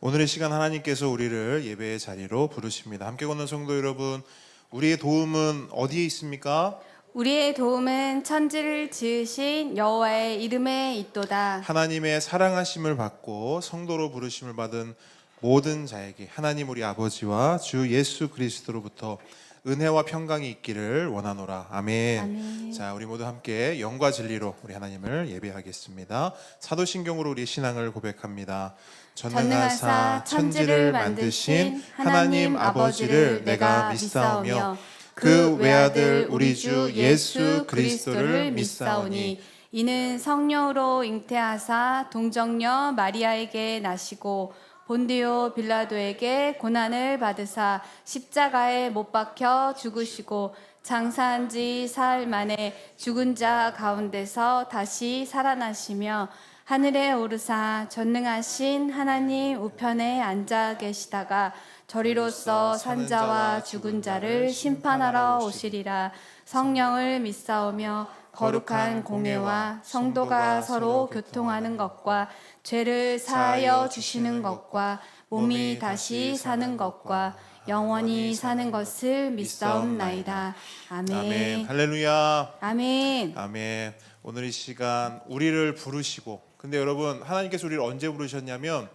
오늘의 시간 하나님께서 우리를 예배의 자리로 부르십니다. 함께 걷는 성도 여러분, 우리의 도움은 어디에 있습니까? 우리의 도움은 천지를 지으신 여호와의 이름에 있도다. 하나님의 사랑하심을 받고 성도로 부르심을 받은 모든 자에게 하나님 우리 아버지와 주 예수 그리스도로부터 은혜와 평강이 있기를 원하노라. 아멘. 아멘. 자, 우리 모두 함께 영과 진리로 우리 하나님을 예배하겠습니다. 사도신경으로 우리 신앙을 고백합니다. 전능하사 천지를 만드신 하나님 아버지를 내가 믿사오며 그 외아들 우리 주 예수 그리스도를 믿사오니 이는 성령으로 잉태하사 동정녀 마리아에게 나시고 본디오 빌라도에게 고난을 받으사 십자가에 못 박혀 죽으시고 장사한 지 사흘 만에 죽은 자 가운데서 다시 살아나시며 하늘에 오르사 전능하신 하나님 우편에 앉아 계시다가 저리로서 산자와 죽은 자를 심판하러 오시리라. 성령을 믿사오며 거룩한 공회와 성도가 서로 교통하는 것과 죄를 사하여 주시는 것과 몸이 다시 사는 것과 영원히 사는 것을 믿사옵나이다. 아멘. 아멘. 할렐루야. 아멘. 아멘. 오늘 이 시간 우리를 부르시고, 근데 여러분 하나님께서 우리를 언제 부르셨냐면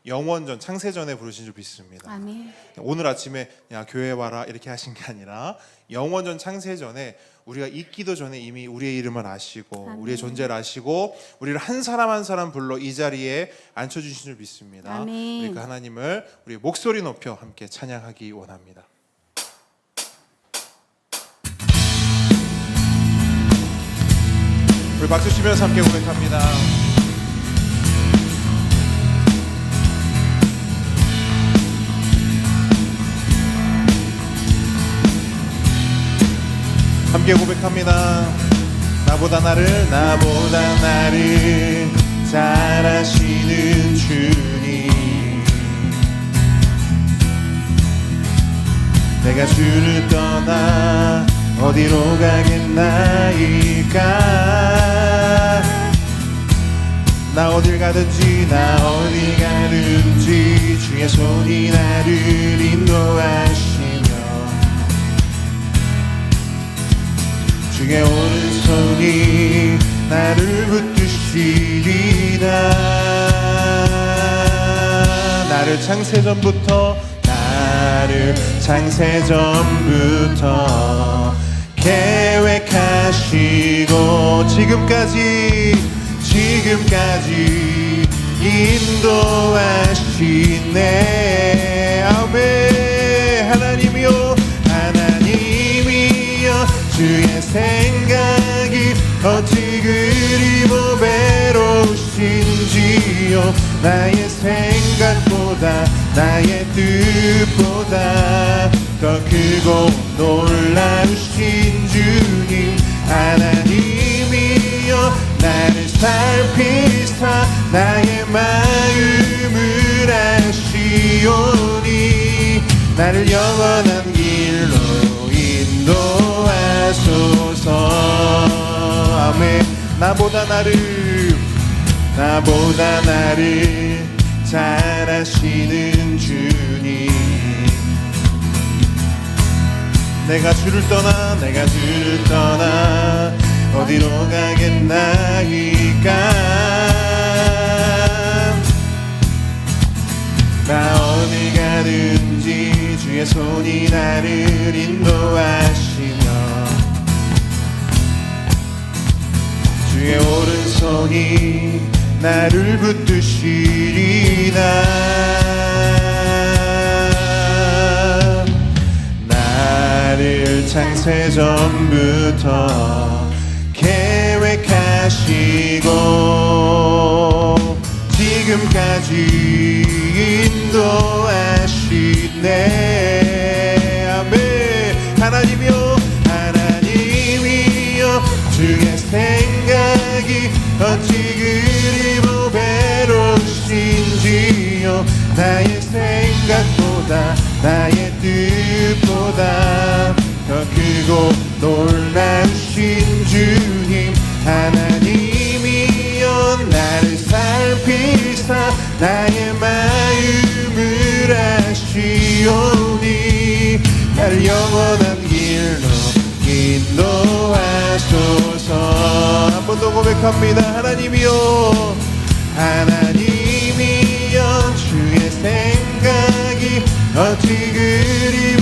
영원전 창세전에 부르신 줄 믿습니다. 아멘. 오늘 아침에 야 교회 와라 이렇게 하신 게 아니라 영원전 창세전에 우리가 있기도 전에 이미 우리의 이름을 아시고 아멘. 우리의 존재를 아시고 우리를 한 사람 한 사람 불러 이 자리에 앉혀주신 줄 믿습니다. 아멘. 우리 그 하나님을 우리 목소리 높여 함께 찬양하기 원합니다. 우리 박수 치면서 함께 고백합니다. 함께 고백합니다. 나보다 나를 잘 아시는 주님, 내가 주를 떠나 어디로 가겠나이까. 나 어딜 가든지 주의 손이 나를 인도하시며 주의 오른손이 나를 붙드시리라. 나를 창세전부터 계획하시고 지금까지 인도하시네. 아멘. 하나님이여 주의 생각이 어찌 그리 보배로우신지요. 나의 생각보다 나의 뜻보다 더 크고 놀라우신 주님. 하나님이여 나를 살피사 나의 마음을 아시오니 나를 영원한 길로 인도하소서. 아멘. 나보다 나를 잘 아시는 주님, 내가 주를 떠나 어디로 가겠나이까. 나 어디 가든지 주의 손이 나를 인도하시며 주의 오른손이 나를 붙드시리라. 나를 창세전부터 계획하시고 지금까지 인도하시네. 아멘. 하나님이여 주의 생각이 어찌 그리 보배로우신지요. 나의 생각보다 나의 뜻보다 더 크고 놀라우신 주님. 하나님이여 나를 살피사 나의 마음 나를 영원한 길로 인도하소서. 한 번 더 고백합니다. 하나님이여, 하나님이여, 주의 생각이 어찌 그리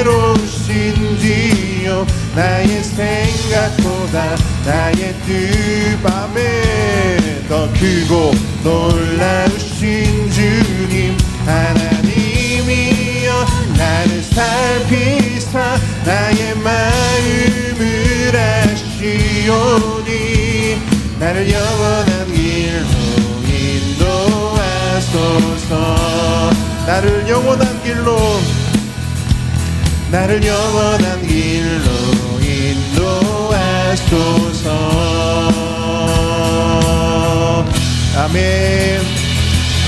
무배로우신지요. 나의 생각보다 나의 뜻 밤에 더 크고 놀라우신 주님. 하나님이여, 나를 살피사 나의 마음을 아시오니 나를 영원한 길로 인도하소서. 나를 영원한 길로, 나를 영원한 길로 인도하소서. 아멘.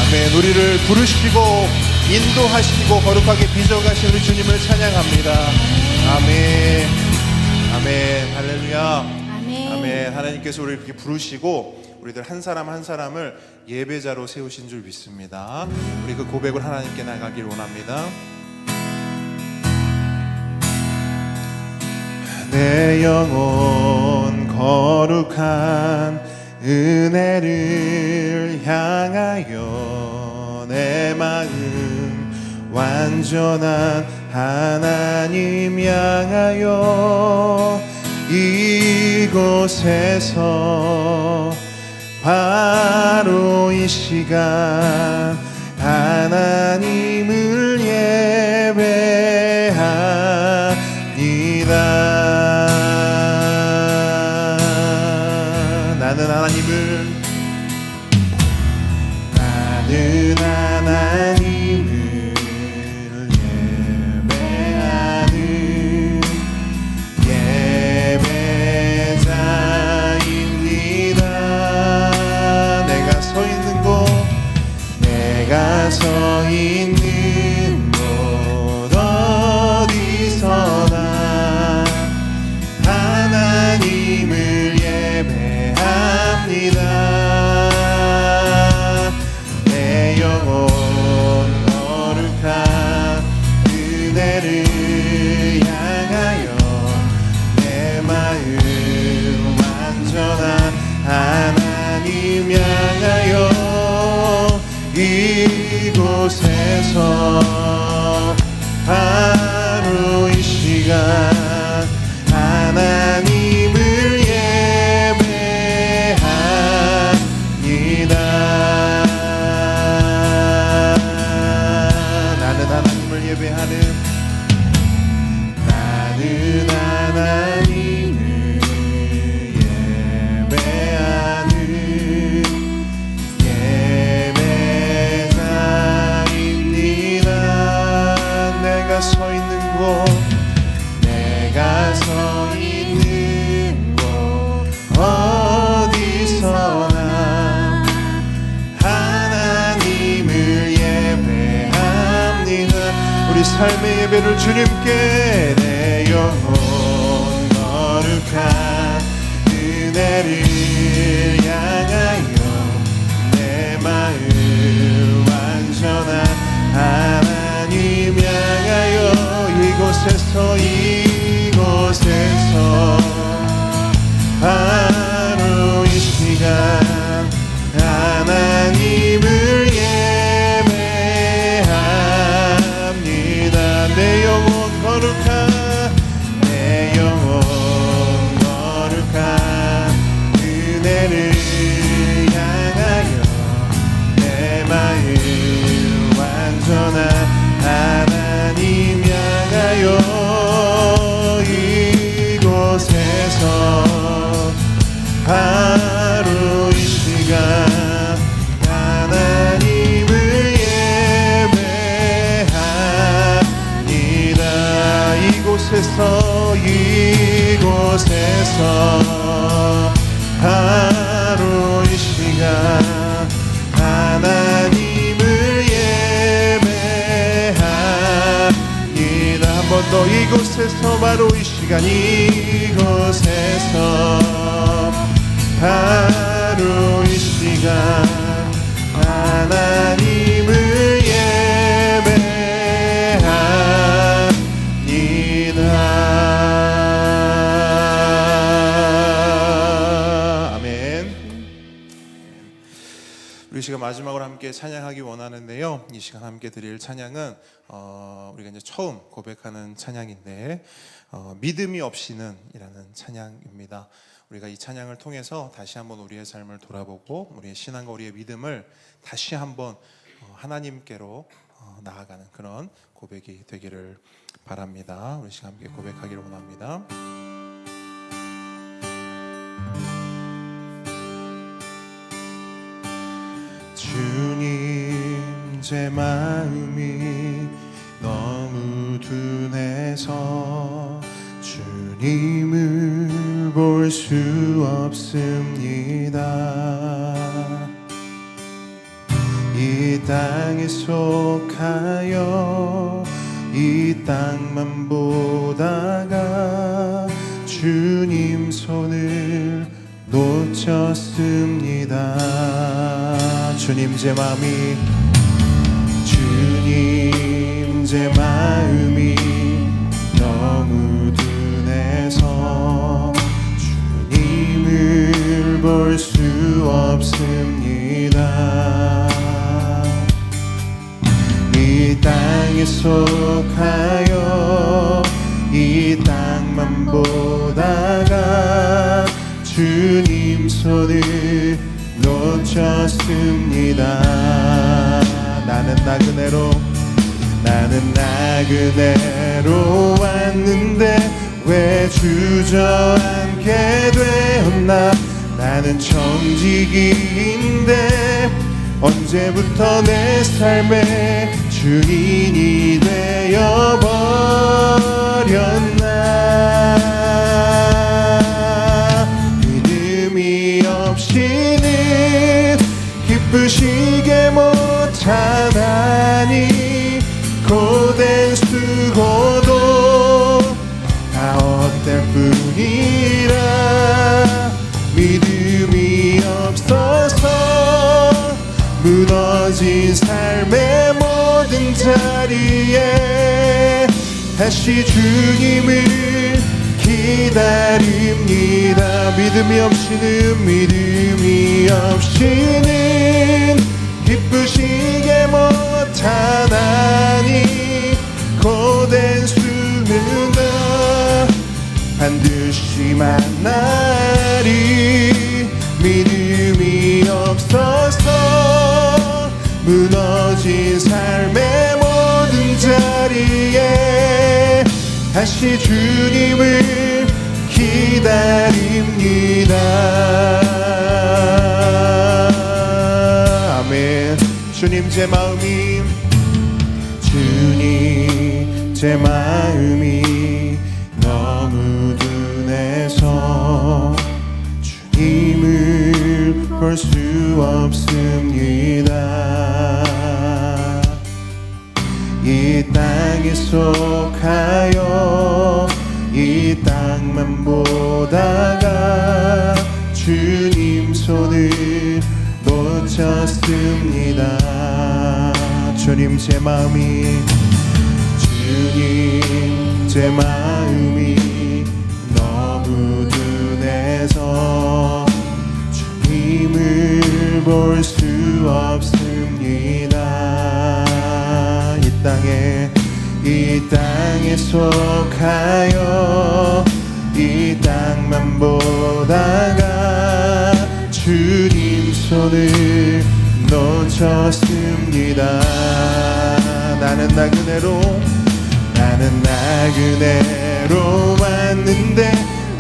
아멘. 우리를 부르시고 인도하시고 거룩하게 빚어가신 우리 주님을 찬양합니다. 아멘. 아멘. 할렐루야. 아멘. 아멘. 하나님께서 우리를 이렇게 부르시고 우리들 한 사람 한 사람을 예배자로 세우신 줄 믿습니다. 우리 그 고백을 하나님께 나가길 원합니다. 내 영혼 거룩한 은혜를 향하여 내 마음 완전한 하나님 향하여 이곳에서 바로 이 시간 하나님을 예배합니다. 나는 하나님을 예배하는 예배자입니다. 내가 서 있는 곳, 내가 서 있는 곳 어디서나 하나님을 예배합니다. 내 영혼 거룩한 은혜를 향하여 내 마음 완전한 하나님 향하여 이곳에서 바로 이 시간 하나님을 예배합니다. 나는 하나님을 예배하는, 나는 하나님을 예배하는 예배자입니다. 내가 서 있는 곳, 내가 서 있는 곳 어디서나 하나님을 예배합니다. 우리 삶의 예배를 주님께 내 영혼 거룩한 은혜를 향하여 내 마음 완전한 하나님 향하여 이곳에서 바로 이 시간 하나님을 예배합니다. 내 영혼 거룩한, 내 영혼 거룩한 은혜를 향하여 내 마음 완전한 하나님 향하여 이곳에서 바로 이 시간 하나님을 예배합니다. 이곳에서 바로 이 시간 하나님을 예배합니다. 한 번 더 이곳에서 바로 이 시간 이곳에서 바로 이 시간 하나님을 예배합니다. 시간 마지막으로 함께 찬양하기 원하는데요. 이 시간 함께 드릴 찬양은 우리가 이제 처음 고백하는 찬양인데 믿음이 없이는 이라는 찬양입니다. 우리가 이 찬양을 통해서 다시 한번 우리의 삶을 돌아보고 우리의 신앙과 우리의 믿음을 다시 한번 하나님께로 나아가는 그런 고백이 되기를 바랍니다. 우리 시간 함께 고백하기를 원합니다. 주님, 제 마음이 너무 둔해서 주님을 볼 수 없습니다. 이 땅에 속하여 이 땅만 보다가 주님 손을 놓쳤습니다. 주님, 제 마음이 너무 둔해서 주님을 볼 수 없습니다. 이 땅에 속하여 이 땅만 보다가 주님 손을 놓쳤습니다. 나는 나그네로 왔는데 왜 주저앉게 되었나. 나는 청지기인데 언제부터 내 삶의 주인이 되어버렸나. 믿음이 없이는 기쁘시게 못하나니 고된 수고도 다 헛될 뿐이라. 믿음이 없어서 무너진 삶의 모든 자리에 다시 주님을 기다립니다. 믿음이 없이는 기쁘시게 못하나니 고된 수는 반드시 만나리. 믿음이 없어서 무너진 삶의 모든 자리에 다시 주님을 기다립니다. 아멘. 주님, 제 마음이 너무 둔해서 주님을 볼 수 없습니다. 이 땅에 속하여 이 땅만 보다가 주님 손을 놓쳤습니다. 주님, 제 마음이 너무 둔해서 주님을 볼 수 없습니다. 이 땅에 속하여 이 땅만 보다가 주님 손을 놓쳤습니다. 나는 나그네로 왔는데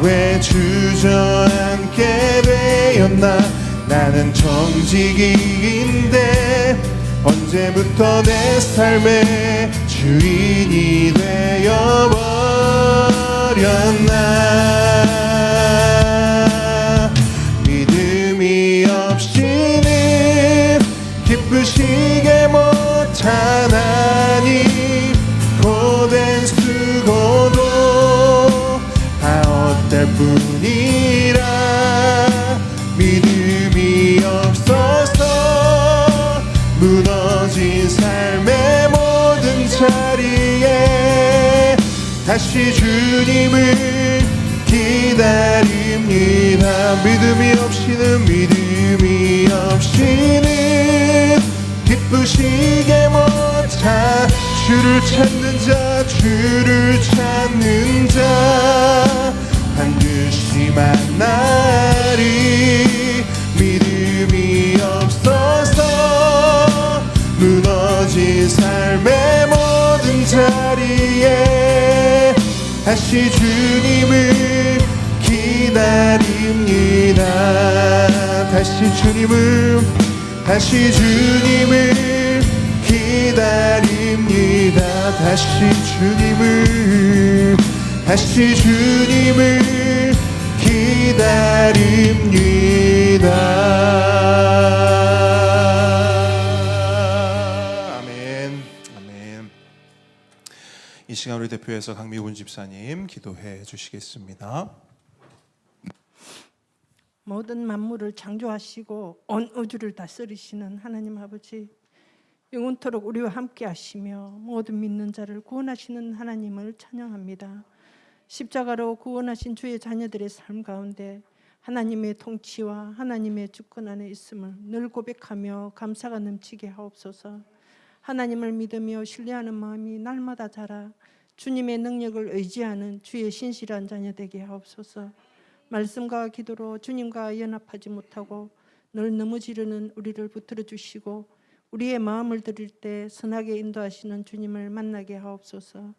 왜 주저앉게 되었나. 나는 청지기인데 언제부터 내 삶의 주인이 되어버렸나. 믿음이 없이는 기쁘시게 못하나니 고된 수고도 다 헛될 뿐이라. 믿음이 없어서 무너진 삶의 모든 자리에 다시 주님을 기다립니다. 믿음이 없이는 숨쉬게 못하 주를 찾는 자 주를 찾는 자 반드시 만나리 믿음이 없어서 무너진 삶의 모든 자리에 다시 주님을 기다립니다. 다시 주님을 기다립니다. 다시 주님을 기다립니다. 아멘. 아멘. 이 시간 우리 대표해서 강미훈 집사님 기도해 주시겠습니다. 모든 만물을 창조하시고 온 우주를 다스리시는 하나님 아버지, 영원토록 우리와 함께 하시며 모든 믿는 자를 구원하시는 하나님을 찬양합니다. 십자가로 구원하신 주의 자녀들의 삶 가운데 하나님의 통치와 하나님의 주권 안에 있음을 늘 고백하며 감사가 넘치게 하옵소서. 하나님을 믿으며 신뢰하는 마음이 날마다 자라 주님의 능력을 의지하는 주의 신실한 자녀 되게 하옵소서. 말씀과 기도로 주님과 연합하지 못하고 늘 넘어지려는 우리를 붙들어 주시고 우리의 마음을 드릴 때 선하게 인도하시는 주님을 만나게 하옵소서.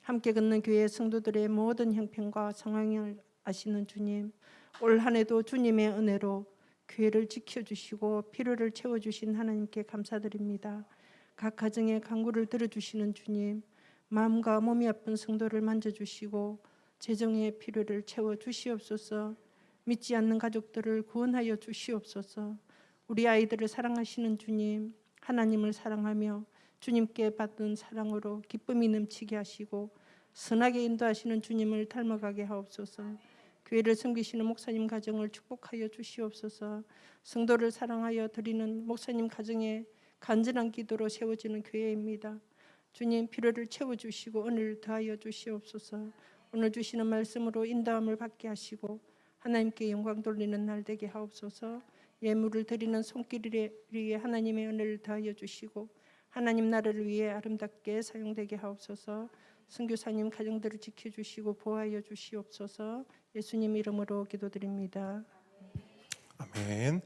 함께 걷는 교회 성도들의 모든 형편과 상황을 아시는 주님, 올 한 해도 주님의 은혜로 교회를 지켜주시고 필요를 채워주신 하나님께 감사드립니다. 각 가정의 간구를 들어주시는 주님, 마음과 몸이 아픈 성도를 만져주시고 재정의 필요를 채워주시옵소서. 믿지 않는 가족들을 구원하여 주시옵소서. 우리 아이들을 사랑하시는 주님, 하나님을 사랑하며 주님께 받은 사랑으로 기쁨이 넘치게 하시고 선하게 인도하시는 주님을 닮아가게 하옵소서. 교회를 섬기시는 목사님 가정을 축복하여 주시옵소서. 성도를 사랑하여 드리는 목사님 가정에 간절한 기도로 세워지는 교회입니다. 주님, 필요를 채워주시고 은혜를 더하여 주시옵소서. 오늘 주시는 말씀으로 인도함을 받게 하시고 하나님께 영광 돌리는 날 되게 하옵소서. 예물을 드리는 손길을 위해 하나님의 은혜를 더하여 주시고 하나님 나라를 위해 아름답게 사용되게 하옵소서. 선교사님 가정들을 지켜주시고 보호하여 주시옵소서. 예수님 이름으로 기도드립니다. 아멘.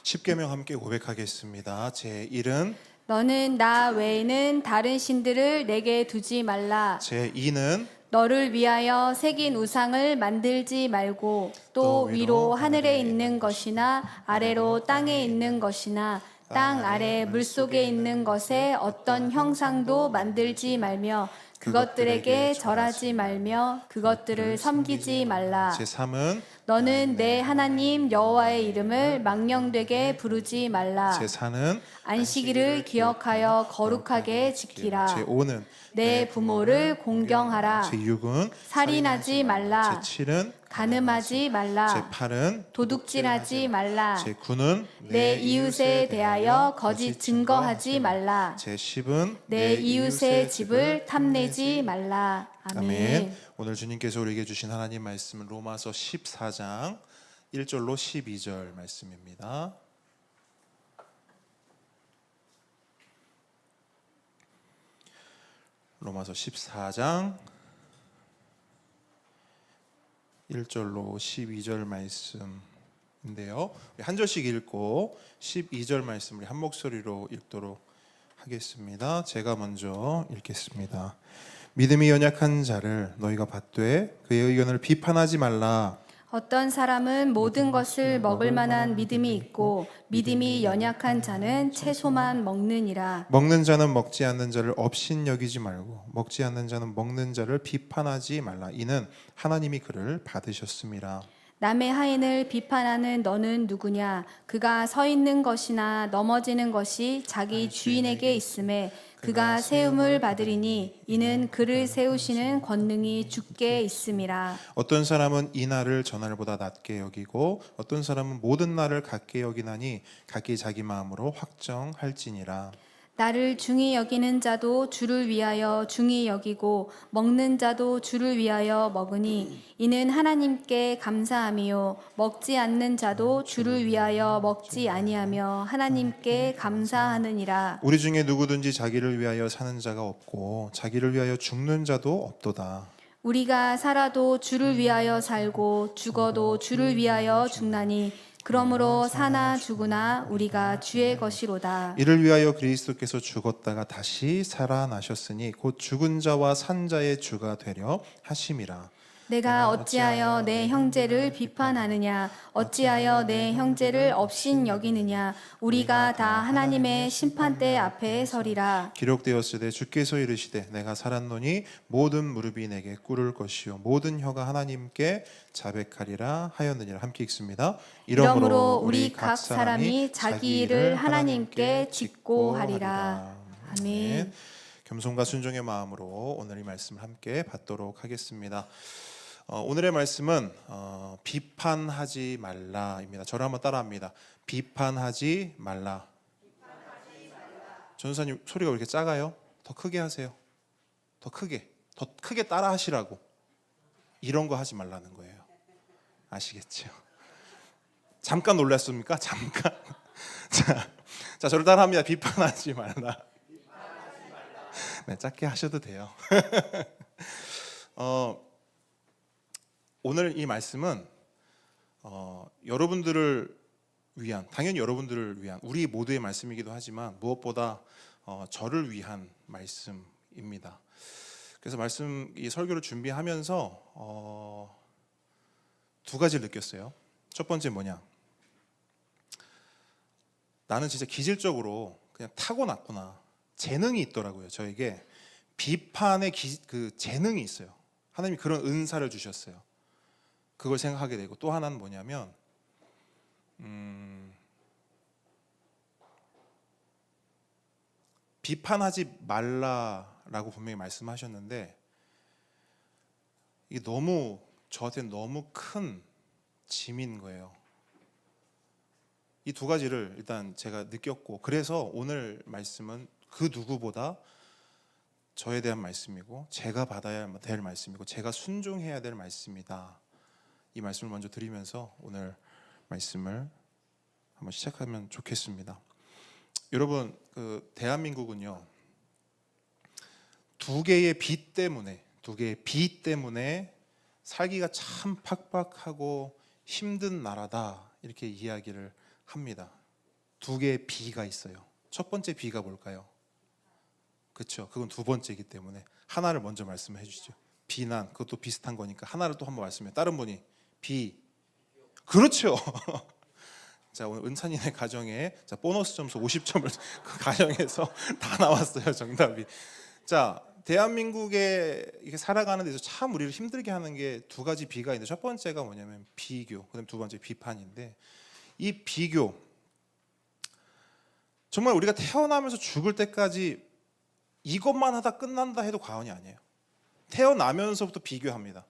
10계명 함께 고백하겠습니다. 제1은 너는 나 외에는 다른 신들을 내게 두지 말라. 제2는 너를 위하여 새긴 우상을 만들지 말고 또 위로 하늘에 있는 것이나 아래로 땅에 있는 것이나 땅 아래 물속에 있는 것에 어떤 형상도 만들지 말며 그것들에게 절하지 말며 그것들을 섬기지 말라. 제3은 너는 내 하나님 여호와의 이름을 망령되게 부르지 말라. 제4는 안식일을 기억하여 거룩하게 지키라. 제5는 내 부모를 공경하라. 제6은 살인하지 말라. 제7은 간음하지 말라. 제8은 도둑질하지 말라. 제9는 내 이웃에 대하여 거짓 증거하지 말라. 제10은 내 이웃의 집을 탐내지 말라. 아멘. 아멘. 오늘 주님께서 우리에게 주신 하나님 말씀은 로마서 14장 1절로 12절 말씀입니다. 로마서 14장 1절로 12절 말씀인데요. 한 절씩 읽고 12절 말씀 우리 한 목소리로 읽도록 하겠습니다. 제가 먼저 읽겠습니다. 믿음이 연약한 자를 너희가 받되 그의 의견을 비판하지 말라. 어떤 사람은 모든 것을 먹을 만한 믿음이 있고 믿음이 연약한 자는 채소만 먹느니라. 먹는 자는 먹지 않는 자를 업신여기지 말고 먹지 않는 자는 먹는 자를 비판하지 말라. 이는 하나님이 그를 받으셨음이라. 남의 하인을 비판하는 너는 누구냐? 그가 서 있는 것이나 넘어지는 것이 자기 주인에게 있음에 그가 세움을 받으리니 이는 그를 세우시는 권능이 주께 있음이라. 어떤 사람은 이 날을 저 날보다 낮게 여기고 어떤 사람은 모든 날을 같게 여기나니 각기 자기 마음으로 확정할지니라. 나를 중히 여기는 자도 주를 위하여 중히 여기고 먹는 자도 주를 위하여 먹으니 이는 하나님께 감사함이요 먹지 않는 자도 주를 위하여 먹지 아니하며 하나님께 감사하느니라. 우리 중에 누구든지 자기를 위하여 사는 자가 없고 자기를 위하여 죽는 자도 없도다. 우리가 살아도 주를 위하여 살고 죽어도 주를 위하여 죽나니 그러므로 사나 죽으나 우리가 주의 것이로다. 이를 위하여 그리스도께서 죽었다가 다시 살아나셨으니 곧 죽은 자와 산 자의 주가 되려 하심이라. 내가 어찌하여 내 형제를 비판하느냐 어찌하여 내 형제를 업신 여기느냐 우리가 다 하나님의 심판대 앞에 서리라. 기록되었으되 주께서 이르시되 내가 살았노니 모든 무릎이 내게 꿇을 것이요 모든 혀가 하나님께 자백하리라 하였느니라. 함께 읽습니다. 이러므로 우리 각 사람이 자기 일을 하나님께 짓고 하리라. 아멘. 겸손과 순종의 마음으로 오늘 이 말씀을 함께 받도록 하겠습니다. 오늘의 말씀은 비판하지 말라입니다. 저를 한번 따라합니다. 비판하지 말라. 전도사님 소리가 왜 이렇게 작아요? 더 크게 하세요. 더 크게 따라 하시라고. 이런 거 하지 말라는 거예요. 아시겠죠? 잠깐 놀랐습니까? 잠깐. 자, 저를 따라합니다. 비판하지 말라. 네, 작게 하셔도 돼요. 오늘 이 말씀은 여러분들을 위한, 당연히 여러분들을 위한 우리 모두의 말씀이기도 하지만 무엇보다 저를 위한 말씀입니다. 그래서 이 설교를 준비하면서 두 가지를 느꼈어요. 첫 번째 뭐냐? 나는 진짜 기질적으로 그냥 타고났구나. 재능이 있더라고요. 저에게 비판의 그 재능이 있어요. 하나님이 그런 은사를 주셨어요. 그걸 생각하게 되고 또 하나는 뭐냐면 비판하지 말라라고 분명히 말씀하셨는데 이게 저한테는 너무 큰 짐인 거예요. 이 두 가지를 일단 제가 느꼈고 그래서 오늘 말씀은 그 누구보다 저에 대한 말씀이고 제가 받아야 될 말씀이고 제가 순종해야 될 말씀이다. 이 말씀을 먼저 드리면서 오늘 말씀을 한번 시작하면 좋겠습니다. 여러분, 대한민국은요 두 개의 비 때문에 살기가 참 팍팍하고 힘든 나라다 이렇게 이야기를 합니다. 두 개의 비가 있어요. 첫 번째 비가 뭘까요? 그렇죠. 그건 두 번째이기 때문에 하나를 먼저 말씀해 주시죠. 비난, 그것도 비슷한 거니까 하나를 또 한번 말씀해. 다른 분이 비. 그렇죠. 자, 오늘 은찬이네 가정에 보너스 점수 50점을 그 가정에서 다 나왔어요. 정답이. 자, 대한민국에 이렇게 살아가는 데서 참 우리를 힘들게 하는 게 두 가지 비가 있는데 첫 번째가 뭐냐면 비교, 그다음 두 번째 비판인데 이 비교 정말 우리가 태어나면서 죽을 때까지 이것만 하다 끝난다 해도 과언이 아니에요. 태어나면서부터 비교합니다.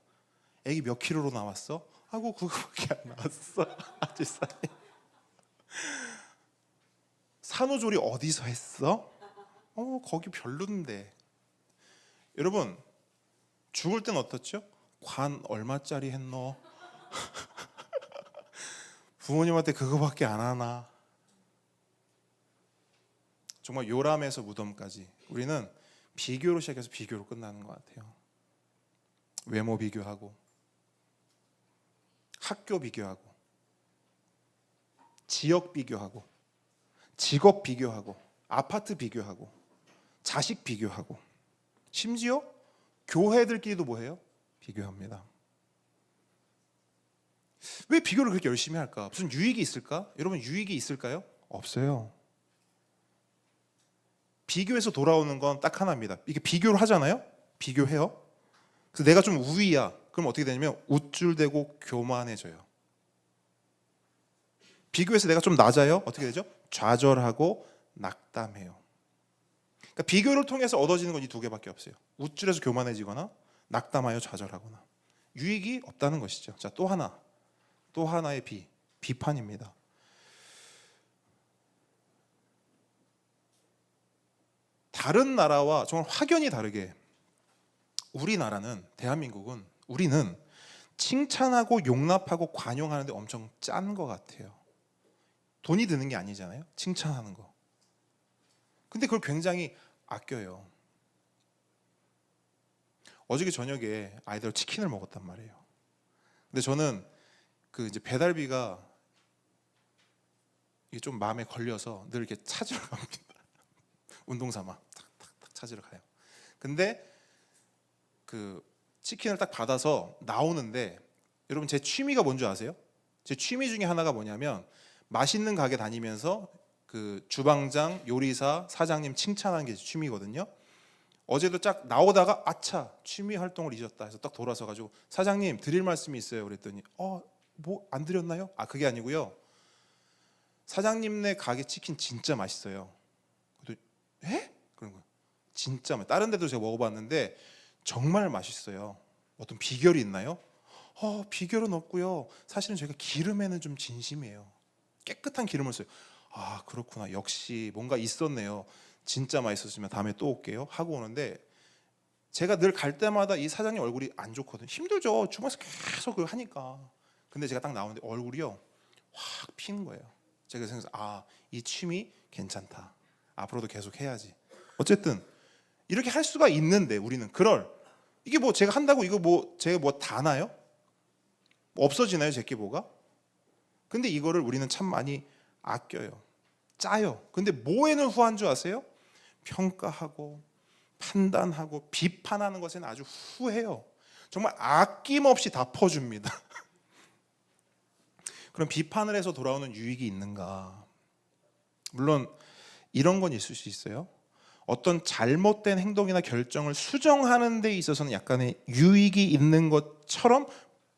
애기 몇 킬로로 나왔어? 하고 그거밖에 안 나왔어. 아주사님. 산후조리 어디서 했어? 거기 별론데. 여러분 죽을 땐 어떻죠? 관 얼마짜리 했노? 부모님한테 그거밖에 안 하나? 정말 요람에서 무덤까지 우리는 비교로 시작해서 비교로 끝나는 것 같아요. 외모 비교하고 학교 비교하고 지역 비교하고 직업 비교하고 아파트 비교하고 자식 비교하고 심지어 교회들끼리도 뭐해요? 비교합니다. 왜 비교를 그렇게 열심히 할까? 무슨 유익이 있을까? 여러분 유익이 있을까요? 없어요. 비교해서 돌아오는 건 딱 하나입니다. 이게 비교를 하잖아요. 비교해요. 그래서 내가 좀 우위야. 그럼 어떻게 되냐면 우쭐대고 교만해져요. 비교해서 내가 좀 낮아요. 어떻게 되죠? 좌절하고 낙담해요. 그러니까 비교를 통해서 얻어지는 건 이 두 개밖에 없어요. 우쭐해서 교만해지거나 낙담하여 좌절하거나 유익이 없다는 것이죠. 자, 또 하나의 비판입니다. 다른 나라와 정말 확연히 다르게 우리나라는, 대한민국은, 우리는 칭찬하고 용납하고 관용하는데 엄청 짠 것 같아요. 돈이 드는 게 아니잖아요, 칭찬하는 거. 근데 그걸 굉장히 아껴요. 어저께 저녁에 아이들 치킨을 먹었단 말이에요. 근데 저는 그 이제 배달비가 이게 좀 마음에 걸려서 늘 이렇게 찾으러 갑니다. 운동 삼아 탁탁탁 찾으러 가요. 근데 그 치킨을 딱 받아서 나오는데, 여러분 제 취미가 뭔지 아세요? 제 취미 중에 하나가 뭐냐면 맛있는 가게 다니면서 그 주방장, 요리사, 사장님 칭찬하는 게 취미거든요. 어제도 딱 나오다가 아차, 취미 활동을 잊었다 해서 딱 돌아서 가지고 사장님 드릴 말씀이 있어요 그랬더니 뭐 안 드렸나요? 그게 아니고요, 사장님네 가게 치킨 진짜 맛있어요. 그래도 에? 그런 거예요. 진짜 다른 데도 제가 먹어봤는데 정말 맛있어요. 어떤 비결이 있나요? 비결은 없고요, 사실은 저희가 기름에는 좀 진심이에요. 깨끗한 기름을 써요. 그렇구나, 역시 뭔가 있었네요. 진짜 맛있었으면 다음에 또 올게요 하고 오는데, 제가 늘 갈 때마다 이 사장님 얼굴이 안 좋거든요. 힘들죠, 주방에서 계속 그걸 하니까. 근데 제가 딱 나오는데 얼굴이요 확 피는 거예요. 제가 생각해서 이 취미 괜찮다, 앞으로도 계속 해야지. 어쨌든 이렇게 할 수가 있는데, 우리는 이게 뭐 제가 한다고 이거 뭐 제가 뭐 다 나요? 없어지나요, 제게 뭐가? 근데 이거를 우리는 참 많이 아껴요, 짜요. 근데 뭐에는 후한 줄 아세요? 평가하고 판단하고 비판하는 것에는 아주 후해요. 정말 아낌없이 다 퍼줍니다. 그럼 비판을 해서 돌아오는 유익이 있는가? 물론 이런 건 있을 수 있어요. 어떤 잘못된 행동이나 결정을 수정하는 데 있어서는 약간의 유익이 있는 것처럼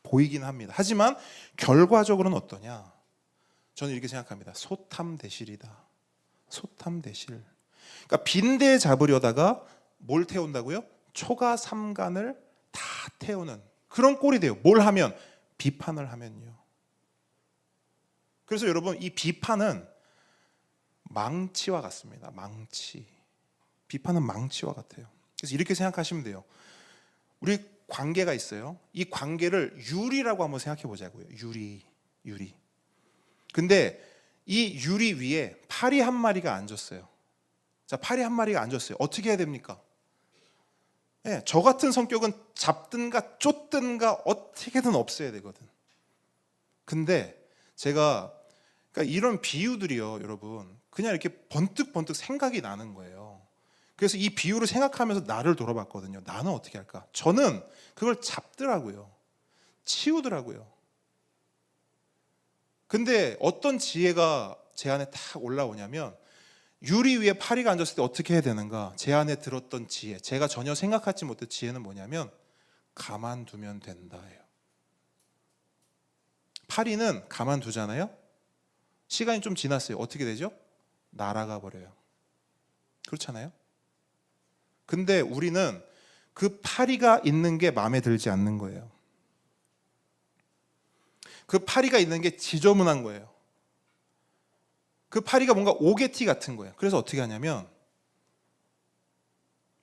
보이긴 합니다. 하지만 결과적으로는 어떠냐? 저는 이렇게 생각합니다. 소탐대실이다. 소탐대실. 그러니까 빈대 잡으려다가 뭘 태운다고요? 초가 삼간을 다 태우는 그런 꼴이 돼요. 뭘 하면? 비판을 하면요. 그래서 여러분, 이 비판은 망치와 같습니다. 망치. 비판은 망치와 같아요. 그래서 이렇게 생각하시면 돼요. 우리 관계가 있어요. 이 관계를 유리라고 한번 생각해 보자고요. 유리. 근데 이 유리 위에 파리 한 마리가 앉았어요. 자, 파리 한 마리가 앉았어요. 어떻게 해야 됩니까? 저 같은 성격은 잡든가 쫓든가 어떻게든 없애야 되거든. 근데 그러니까 이런 비유들이요, 여러분, 그냥 이렇게 번뜩번뜩 생각이 나는 거예요. 그래서 이 비유를 생각하면서 나를 돌아봤거든요. 나는 어떻게 할까? 저는 그걸 잡더라고요. 치우더라고요. 근데 어떤 지혜가 제 안에 탁 올라오냐면, 유리 위에 파리가 앉았을 때 어떻게 해야 되는가? 제 안에 들었던 지혜, 제가 전혀 생각하지 못했던 지혜는 뭐냐면 가만두면 된다예요. 파리는 가만두잖아요. 시간이 좀 지났어요. 어떻게 되죠? 날아가 버려요. 그렇잖아요. 근데 우리는 그 파리가 있는 게 마음에 들지 않는 거예요. 그 파리가 있는 게 지저분한 거예요. 그 파리가 뭔가 오게티 같은 거예요. 그래서 어떻게 하냐면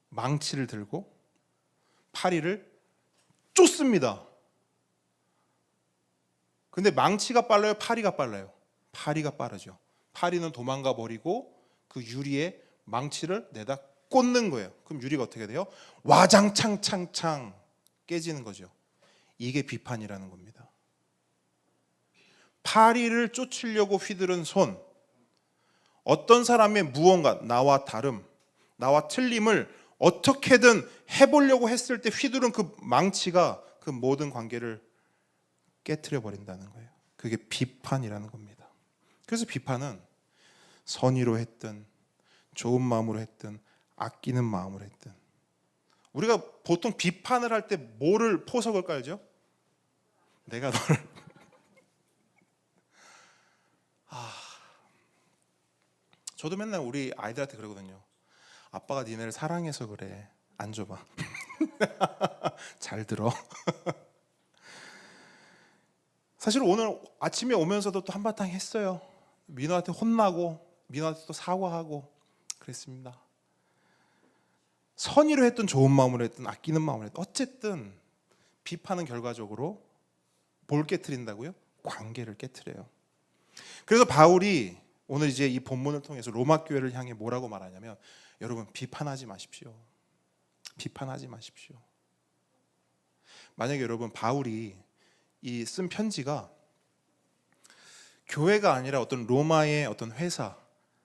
망치를 들고 파리를 쫓습니다. 근데 망치가 빨라요? 파리가 빨라요? 파리가 빠르죠. 파리는 도망가 버리고 그 유리에 망치를 내다 꽂는 거예요. 그럼 유리가 어떻게 돼요? 와장창창창 깨지는 거죠. 이게 비판이라는 겁니다. 파리를 쫓으려고 휘두른 손, 어떤 사람의 무언가, 나와 다름, 나와 틀림을 어떻게든 해보려고 했을 때 휘두른 그 망치가 그 모든 관계를 깨트려 버린다는 거예요. 그게 비판이라는 겁니다. 그래서 비판은 선의로 했든 좋은 마음으로 했든 아끼는 마음으로 했든, 우리가 보통 비판을 할 때 뭐를 포석을 깔죠? 내가 너를 저도 맨날 우리 아이들한테 그러거든요. 아빠가 니네를 사랑해서 그래. 앉아봐. 잘 들어. 사실 오늘 아침에 오면서도 또 한바탕 했어요. 민호한테 혼나고 민호한테 또 사과하고 그랬습니다. 선의로 했든 좋은 마음으로 했든 아끼는 마음으로 했든 어쨌든 비판은 결과적으로 뭘 깨트린다고요? 관계를 깨트려요. 그래서 바울이 오늘 이제 이 본문을 통해서 로마 교회를 향해 뭐라고 말하냐면 여러분 비판하지 마십시오. 비판하지 마십시오. 만약에 여러분 바울이 이 쓴 편지가 교회가 아니라 어떤 로마의 어떤 회사,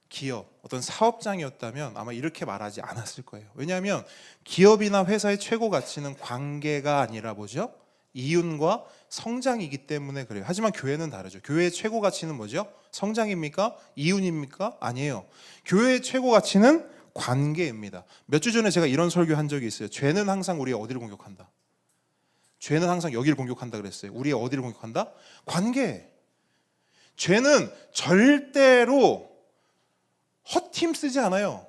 기업, 어떤 사업장이었다면 아마 이렇게 말하지 않았을 거예요. 왜냐하면 기업이나 회사의 최고 가치는 관계가 아니라 뭐죠? 이윤과 성장이기 때문에 그래요. 하지만 교회는 다르죠. 교회의 최고 가치는 뭐죠? 성장입니까? 이윤입니까? 아니에요. 교회의 최고 가치는 관계입니다. 몇 주 전에 제가 이런 설교한 적이 있어요. 죄는 항상 우리의 어디를 공격한다? 죄는 항상 여기를 공격한다 그랬어요. 우리의 어디를 공격한다? 관계. 죄는 절대로 헛힘 쓰지 않아요.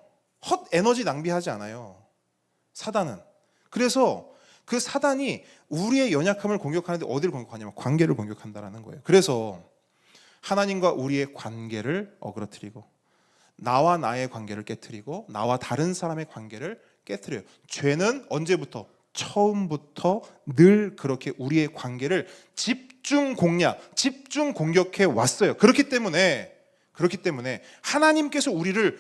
헛 에너지 낭비하지 않아요. 사단은. 그래서 그 사단이 우리의 연약함을 공격하는데 어디를 공격하냐면 관계를 공격한다라는 거예요. 그래서 하나님과 우리의 관계를 어그러뜨리고 나와 나의 관계를 깨트리고 나와 다른 사람의 관계를 깨트려요. 죄는 언제부터? 처음부터 늘 그렇게 우리의 관계를 집중 공략, 집중 공격해 왔어요. 그렇기 때문에 하나님께서 우리를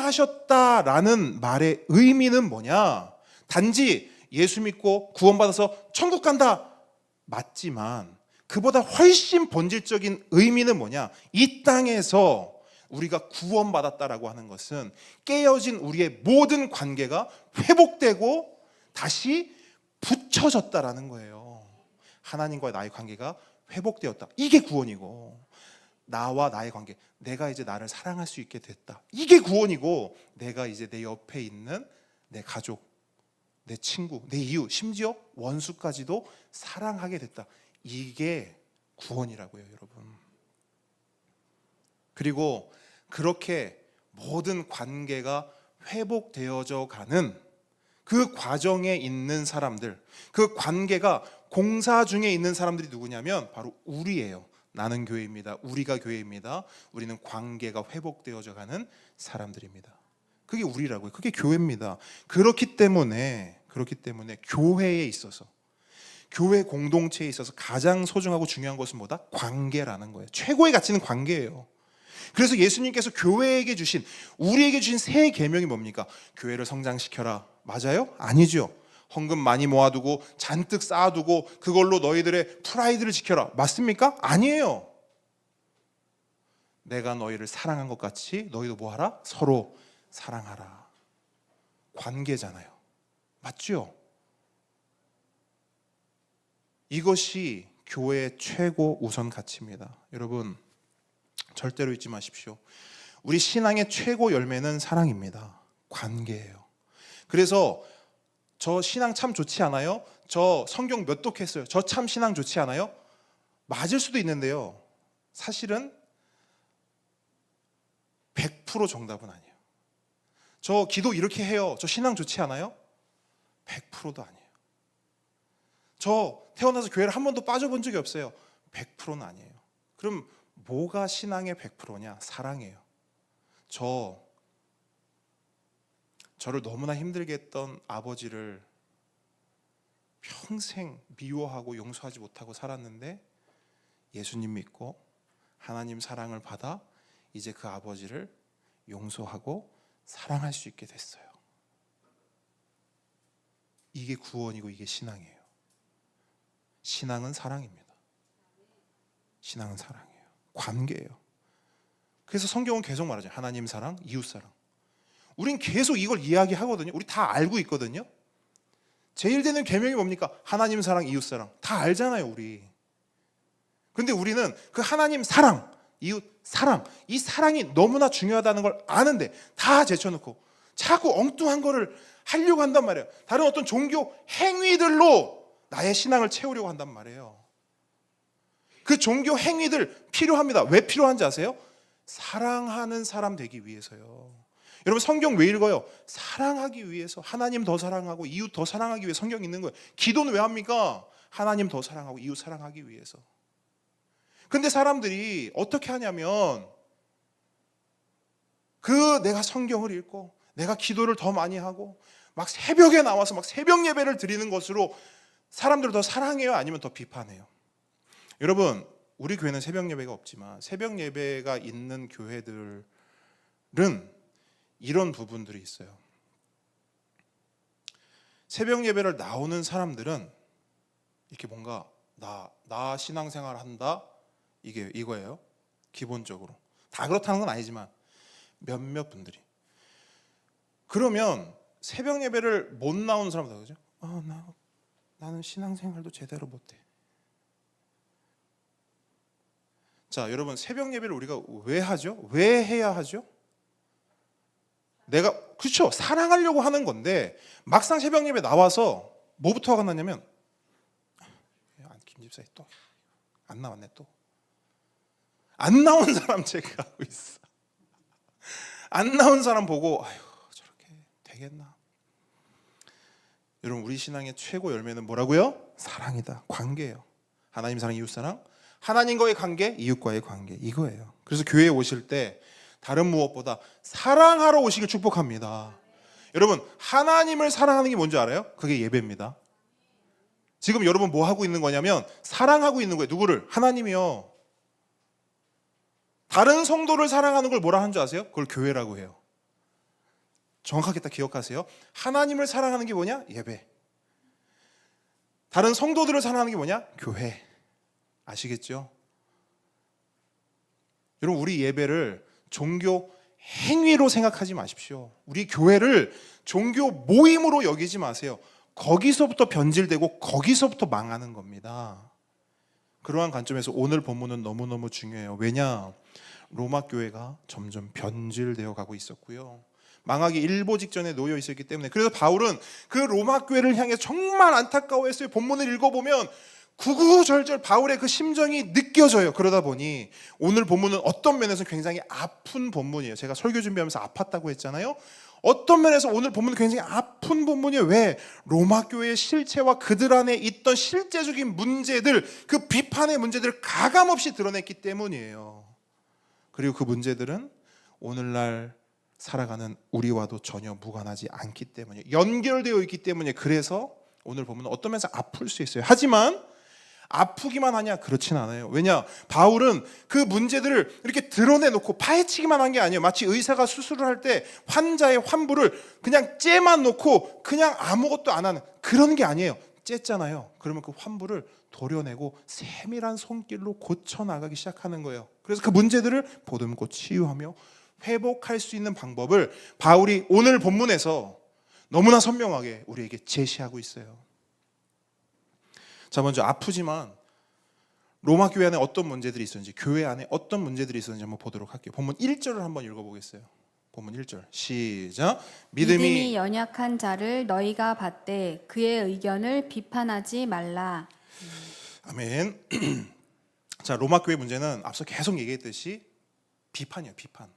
구원하셨다라는 말의 의미는 뭐냐? 단지 예수 믿고 구원받아서 천국 간다 맞지만 그보다 훨씬 본질적인 의미는 뭐냐? 이 땅에서 우리가 구원받았다라고 하는 것은 깨어진 우리의 모든 관계가 회복되고 다시 붙여졌다라는 거예요. 하나님과의 나의 관계가 회복되었다. 이게 구원이고, 나와 나의 관계, 내가 이제 나를 사랑할 수 있게 됐다. 이게 구원이고, 내가 이제 내 옆에 있는 내 가족, 내 친구, 내 이웃, 심지어 원수까지도 사랑하게 됐다. 이게 구원이라고요, 여러분. 그리고 그렇게 모든 관계가 회복되어져 가는 그 과정에 있는 사람들, 그 관계가 공사 중에 있는 사람들이 누구냐면 바로 우리예요. 나는 교회입니다. 우리가 교회입니다. 우리는 관계가 회복되어져 가는 사람들입니다. 그게 우리라고요. 그게 교회입니다. 그렇기 때문에 교회에 있어서, 교회 공동체에 있어서 가장 소중하고 중요한 것은 뭐다? 관계라는 거예요. 최고의 가치는 관계예요. 그래서 예수님께서 교회에게 주신, 우리에게 주신 새 계명이 뭡니까? 교회를 성장시켜라. 맞아요? 아니죠. 헌금 많이 모아두고 잔뜩 쌓아두고 그걸로 너희들의 프라이드를 지켜라. 맞습니까? 아니에요. 내가 너희를 사랑한 것 같이 너희도 뭐하라? 서로 사랑하라. 관계잖아요. 맞죠? 이것이 교회의 최고 우선 가치입니다. 여러분, 절대로 잊지 마십시오. 우리 신앙의 최고 열매는 사랑입니다. 관계예요. 그래서 저 신앙 참 좋지 않아요? 저 성경 몇 독했어요? 저 참 신앙 좋지 않아요? 맞을 수도 있는데요. 사실은 100% 정답은 아니에요. 저 기도 이렇게 해요. 저 신앙 좋지 않아요? 100%도 아니에요. 저 태어나서 교회를 한 번도 빠져본 적이 없어요. 100%는 아니에요. 그럼 뭐가 신앙의 100%냐? 사랑이에요. 저를 너무나 힘들게 했던 아버지를 평생 미워하고 용서하지 못하고 살았는데 예수님 믿고 하나님 사랑을 받아 이제 그 아버지를 용서하고 사랑할 수 있게 됐어요. 이게 구원이고 이게 신앙이에요. 신앙은 사랑입니다. 신앙은 사랑이에요. 관계예요. 그래서 성경은 계속 말하죠. 하나님 사랑, 이웃 사랑. 우린 계속 이걸 이야기하거든요. 우리 다 알고 있거든요. 제일 되는 계명이 뭡니까? 하나님 사랑, 이웃 사랑. 다 알잖아요, 우리. 근데 우리는 그 하나님 사랑, 이웃 사랑, 이 사랑이 너무나 중요하다는 걸 아는데 다 제쳐놓고 자꾸 엉뚱한 거를 하려고 한단 말이에요. 다른 어떤 종교 행위들로 나의 신앙을 채우려고 한단 말이에요. 그 종교 행위들 필요합니다. 왜 필요한지 아세요? 사랑하는 사람 되기 위해서요. 여러분 성경 왜 읽어요? 사랑하기 위해서. 하나님 더 사랑하고 이웃 더 사랑하기 위해 성경 읽는 거예요. 기도는 왜 합니까? 하나님 더 사랑하고 이웃 사랑하기 위해서. 근데 사람들이 어떻게 하냐면 내가 성경을 읽고 내가 기도를 더 많이 하고 막 새벽에 나와서 막 새벽 예배를 드리는 것으로 사람들을 더 사랑해요? 아니면 더 비판해요? 여러분, 우리 교회는 새벽 예배가 없지만 새벽 예배가 있는 교회들은 이런 부분들이 있어요. 새벽 예배를 나오는 사람들은 이렇게 뭔가 나 신앙생활 한다, 이거예요. 기본적으로 다 그렇다는 건 아니지만 몇몇 분들이. 그러면 새벽 예배를 못 나오는 사람들 그죠? 나는 신앙생활도 제대로 못해. 자, 여러분, 새벽 예배를 우리가 왜 하죠? 왜 해야 하죠? 내가 그렇죠, 사랑하려고 하는 건데 막상 새벽 예배 나와서 뭐부터 화가 나냐면 김 집사님 또 안 나왔네. 또 안 나온 사람 체크하고 있어. 안 나온 사람 보고 아유 저렇게 되겠나. 여러분, 우리 신앙의 최고 열매는 뭐라고요? 사랑이다. 관계예요. 하나님 사랑, 이웃 사랑, 하나님과의 관계, 이웃과의 관계, 이거예요. 그래서 교회에 오실 때 다른 무엇보다 사랑하러 오시길 축복합니다. 여러분, 하나님을 사랑하는 게 뭔지 알아요? 그게 예배입니다. 지금 여러분 뭐 하고 있는 거냐면 사랑하고 있는 거예요. 누구를? 하나님이요. 다른 성도를 사랑하는 걸 뭐라 하는 줄 아세요? 그걸 교회라고 해요. 정확하게 딱 기억하세요. 하나님을 사랑하는 게 뭐냐? 예배. 다른 성도들을 사랑하는 게 뭐냐? 교회. 아시겠죠? 여러분, 우리 예배를 종교 행위로 생각하지 마십시오. 우리 교회를 종교 모임으로 여기지 마세요. 거기서부터 변질되고 거기서부터 망하는 겁니다. 그러한 관점에서 오늘 본문은 너무너무 중요해요. 왜냐? 로마 교회가 점점 변질되어 가고 있었고요. 망하기 일보 직전에 놓여 있었기 때문에. 그래서 바울은 그 로마 교회를 향해 정말 안타까워했어요. 본문을 읽어보면 구구절절 바울의 그 심정이 느껴져요. 그러다 보니 오늘 본문은 어떤 면에서 굉장히 아픈 본문이에요. 제가 설교 준비하면서 아팠다고 했잖아요. 어떤 면에서 오늘 본문은 굉장히 아픈 본문이에요. 왜? 로마 교회의 실체와 그들 안에 있던 실제적인 문제들, 그 비판의 문제들을 가감없이 드러냈기 때문이에요. 그리고 그 문제들은 오늘날 살아가는 우리와도 전혀 무관하지 않기 때문에, 연결되어 있기 때문에, 그래서 오늘 본문은 어떤 면에서 아플 수 있어요. 하지만 아프기만 하냐? 그렇진 않아요. 왜냐? 바울은 그 문제들을 이렇게 드러내놓고 파헤치기만 한 게 아니에요. 마치 의사가 수술을 할 때 환자의 환부를 그냥 째만 놓고 그냥 아무것도 안 하는 그런 게 아니에요. 쨌잖아요. 그러면 그 환부를 도려내고 세밀한 손길로 고쳐나가기 시작하는 거예요. 그래서 그 문제들을 보듬고 치유하며 회복할 수 있는 방법을 바울이 오늘 본문에서 너무나 선명하게 우리에게 제시하고 있어요. 자, 먼저 아프지만 로마 교회 안에 어떤 문제들이 있었는지, 교회 안에 어떤 문제들이 있었는지 한번 보도록 할게요. 본문 1절을 한번 읽어보겠어요. 본문 1절 시작. 믿음이 연약한 자를 너희가 받되 그의 의견을 비판하지 말라. 아멘. 자, 로마 교회 문제는 앞서 계속 얘기했듯이 비판이에요. 비판.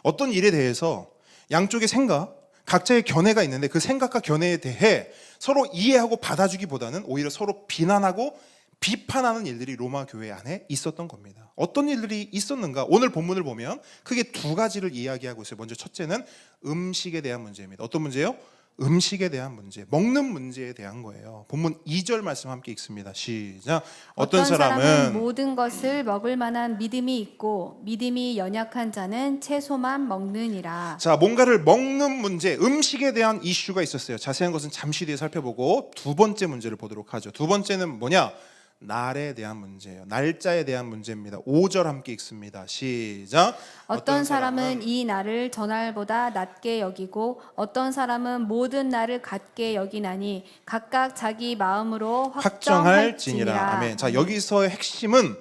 어떤 일에 대해서 양쪽의 생각, 각자의 견해가 있는데 그 생각과 견해에 대해 서로 이해하고 받아주기보다는 오히려 서로 비난하고 비판하는 일들이 로마 교회 안에 있었던 겁니다. 어떤 일들이 있었는가? 오늘 본문을 보면 크게 두 가지를 이야기하고 있어요. 먼저 첫째는 음식에 대한 문제입니다. 어떤 문제요? 음식에 대한 문제, 먹는 문제에 대한 거예요. 본문 2절 말씀 함께 읽습니다. 시작. 어떤 사람은 모든 것을 먹을 만한 믿음이 있고 믿음이 연약한 자는 채소만 먹느니라. 자, 뭔가를 먹는 문제, 음식에 대한 이슈가 있었어요. 자세한 것은 잠시 뒤에 살펴보고 두 번째 문제를 보도록 하죠. 두 번째는 뭐냐? 날에 대한 문제예요. 날짜에 대한 문제입니다. 5절 함께 읽습니다. 시작. 어떤 사람은 이 날을 전날보다 낮게 여기고 어떤 사람은 모든 날을 같게 여기나니 각각 자기 마음으로 확정할지니라. 아멘. 자, 여기서의 핵심은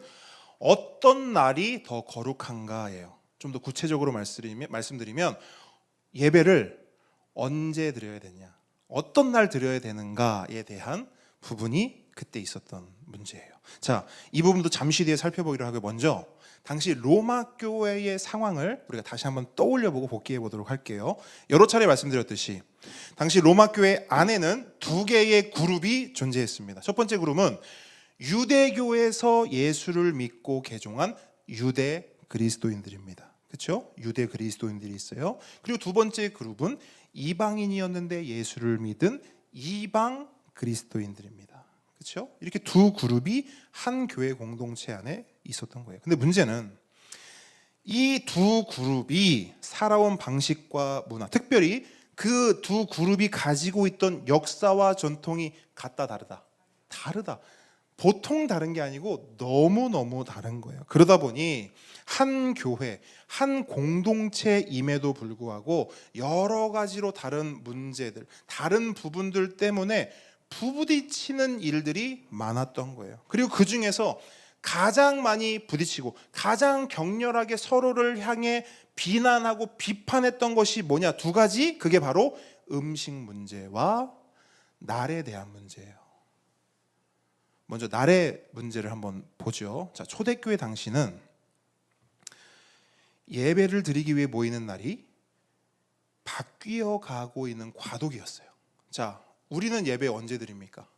어떤 날이 더 거룩한가예요. 좀 더 구체적으로 말씀드리면 예배를 언제 드려야 되냐, 어떤 날 드려야 되는가에 대한 부분이 그때 있었던 문제예요. 자, 이 부분도 잠시 뒤에 살펴보기로 하고, 먼저 당시 로마 교회의 상황을 우리가 다시 한번 떠올려보고 복기해 보도록 할게요. 여러 차례 말씀드렸듯이 당시 로마 교회 안에는 두 개의 그룹이 존재했습니다. 첫 번째 그룹은 유대교에서 예수를 믿고 개종한 유대 그리스도인들입니다. 그렇죠? 유대 그리스도인들이 있어요. 그리고 두 번째 그룹은 이방인이었는데 예수를 믿은 이방 그리스도인들입니다. 그렇죠? 이렇게 두 그룹이 한 교회 공동체 안에 있었던 거예요. 근데 문제는 이 두 그룹이 살아온 방식과 문화, 특별히 그 두 그룹이 가지고 있던 역사와 전통이 같다 다르다. 다르다. 보통 다른 게 아니고 너무너무 다른 거예요. 그러다 보니 한 교회, 한 공동체임에도 불구하고 여러 가지로 다른 문제들, 다른 부분들 때문에 부부딪히는 일들이 많았던 거예요. 그리고 그 중에서 가장 많이 부딪히고 가장 격렬하게 서로를 향해 비난하고 비판했던 것이 뭐냐? 두 가지. 그게 바로 음식 문제와 날에 대한 문제예요. 먼저 날의 문제를 한번 보죠. 자, 초대교회 당시는 예배를 드리기 위해 모이는 날이 바뀌어 가고 있는 과도기였어요. 자, 우리는 예배 언제 드립니까?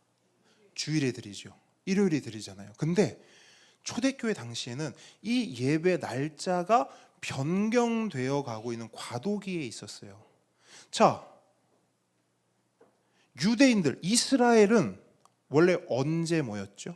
주일에 드리죠. 일요일에 드리잖아요. 근데 초대교회 당시에는 이 예배 날짜가 변경되어 가고 있는 과도기에 있었어요. 자, 유대인들, 이스라엘은 원래 언제 모였죠?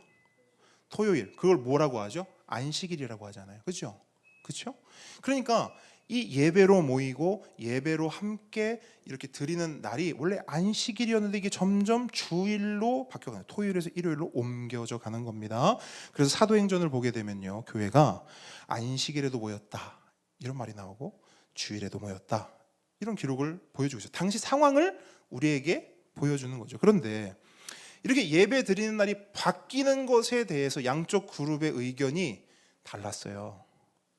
토요일. 그걸 뭐라고 하죠? 안식일이라고 하잖아요. 그렇죠? 그렇죠? 그러니까 이 예배로 모이고 예배로 함께 이렇게 드리는 날이 원래 안식일이었는데 이게 점점 주일로 바뀌어가요. 토요일에서 일요일로 옮겨져 가는 겁니다. 그래서 사도행전을 보게 되면요, 교회가 안식일에도 모였다 이런 말이 나오고 주일에도 모였다 이런 기록을 보여주고 있어요. 당시 상황을 우리에게 보여주는 거죠. 그런데 이렇게 예배 드리는 날이 바뀌는 것에 대해서 양쪽 그룹의 의견이 달랐어요.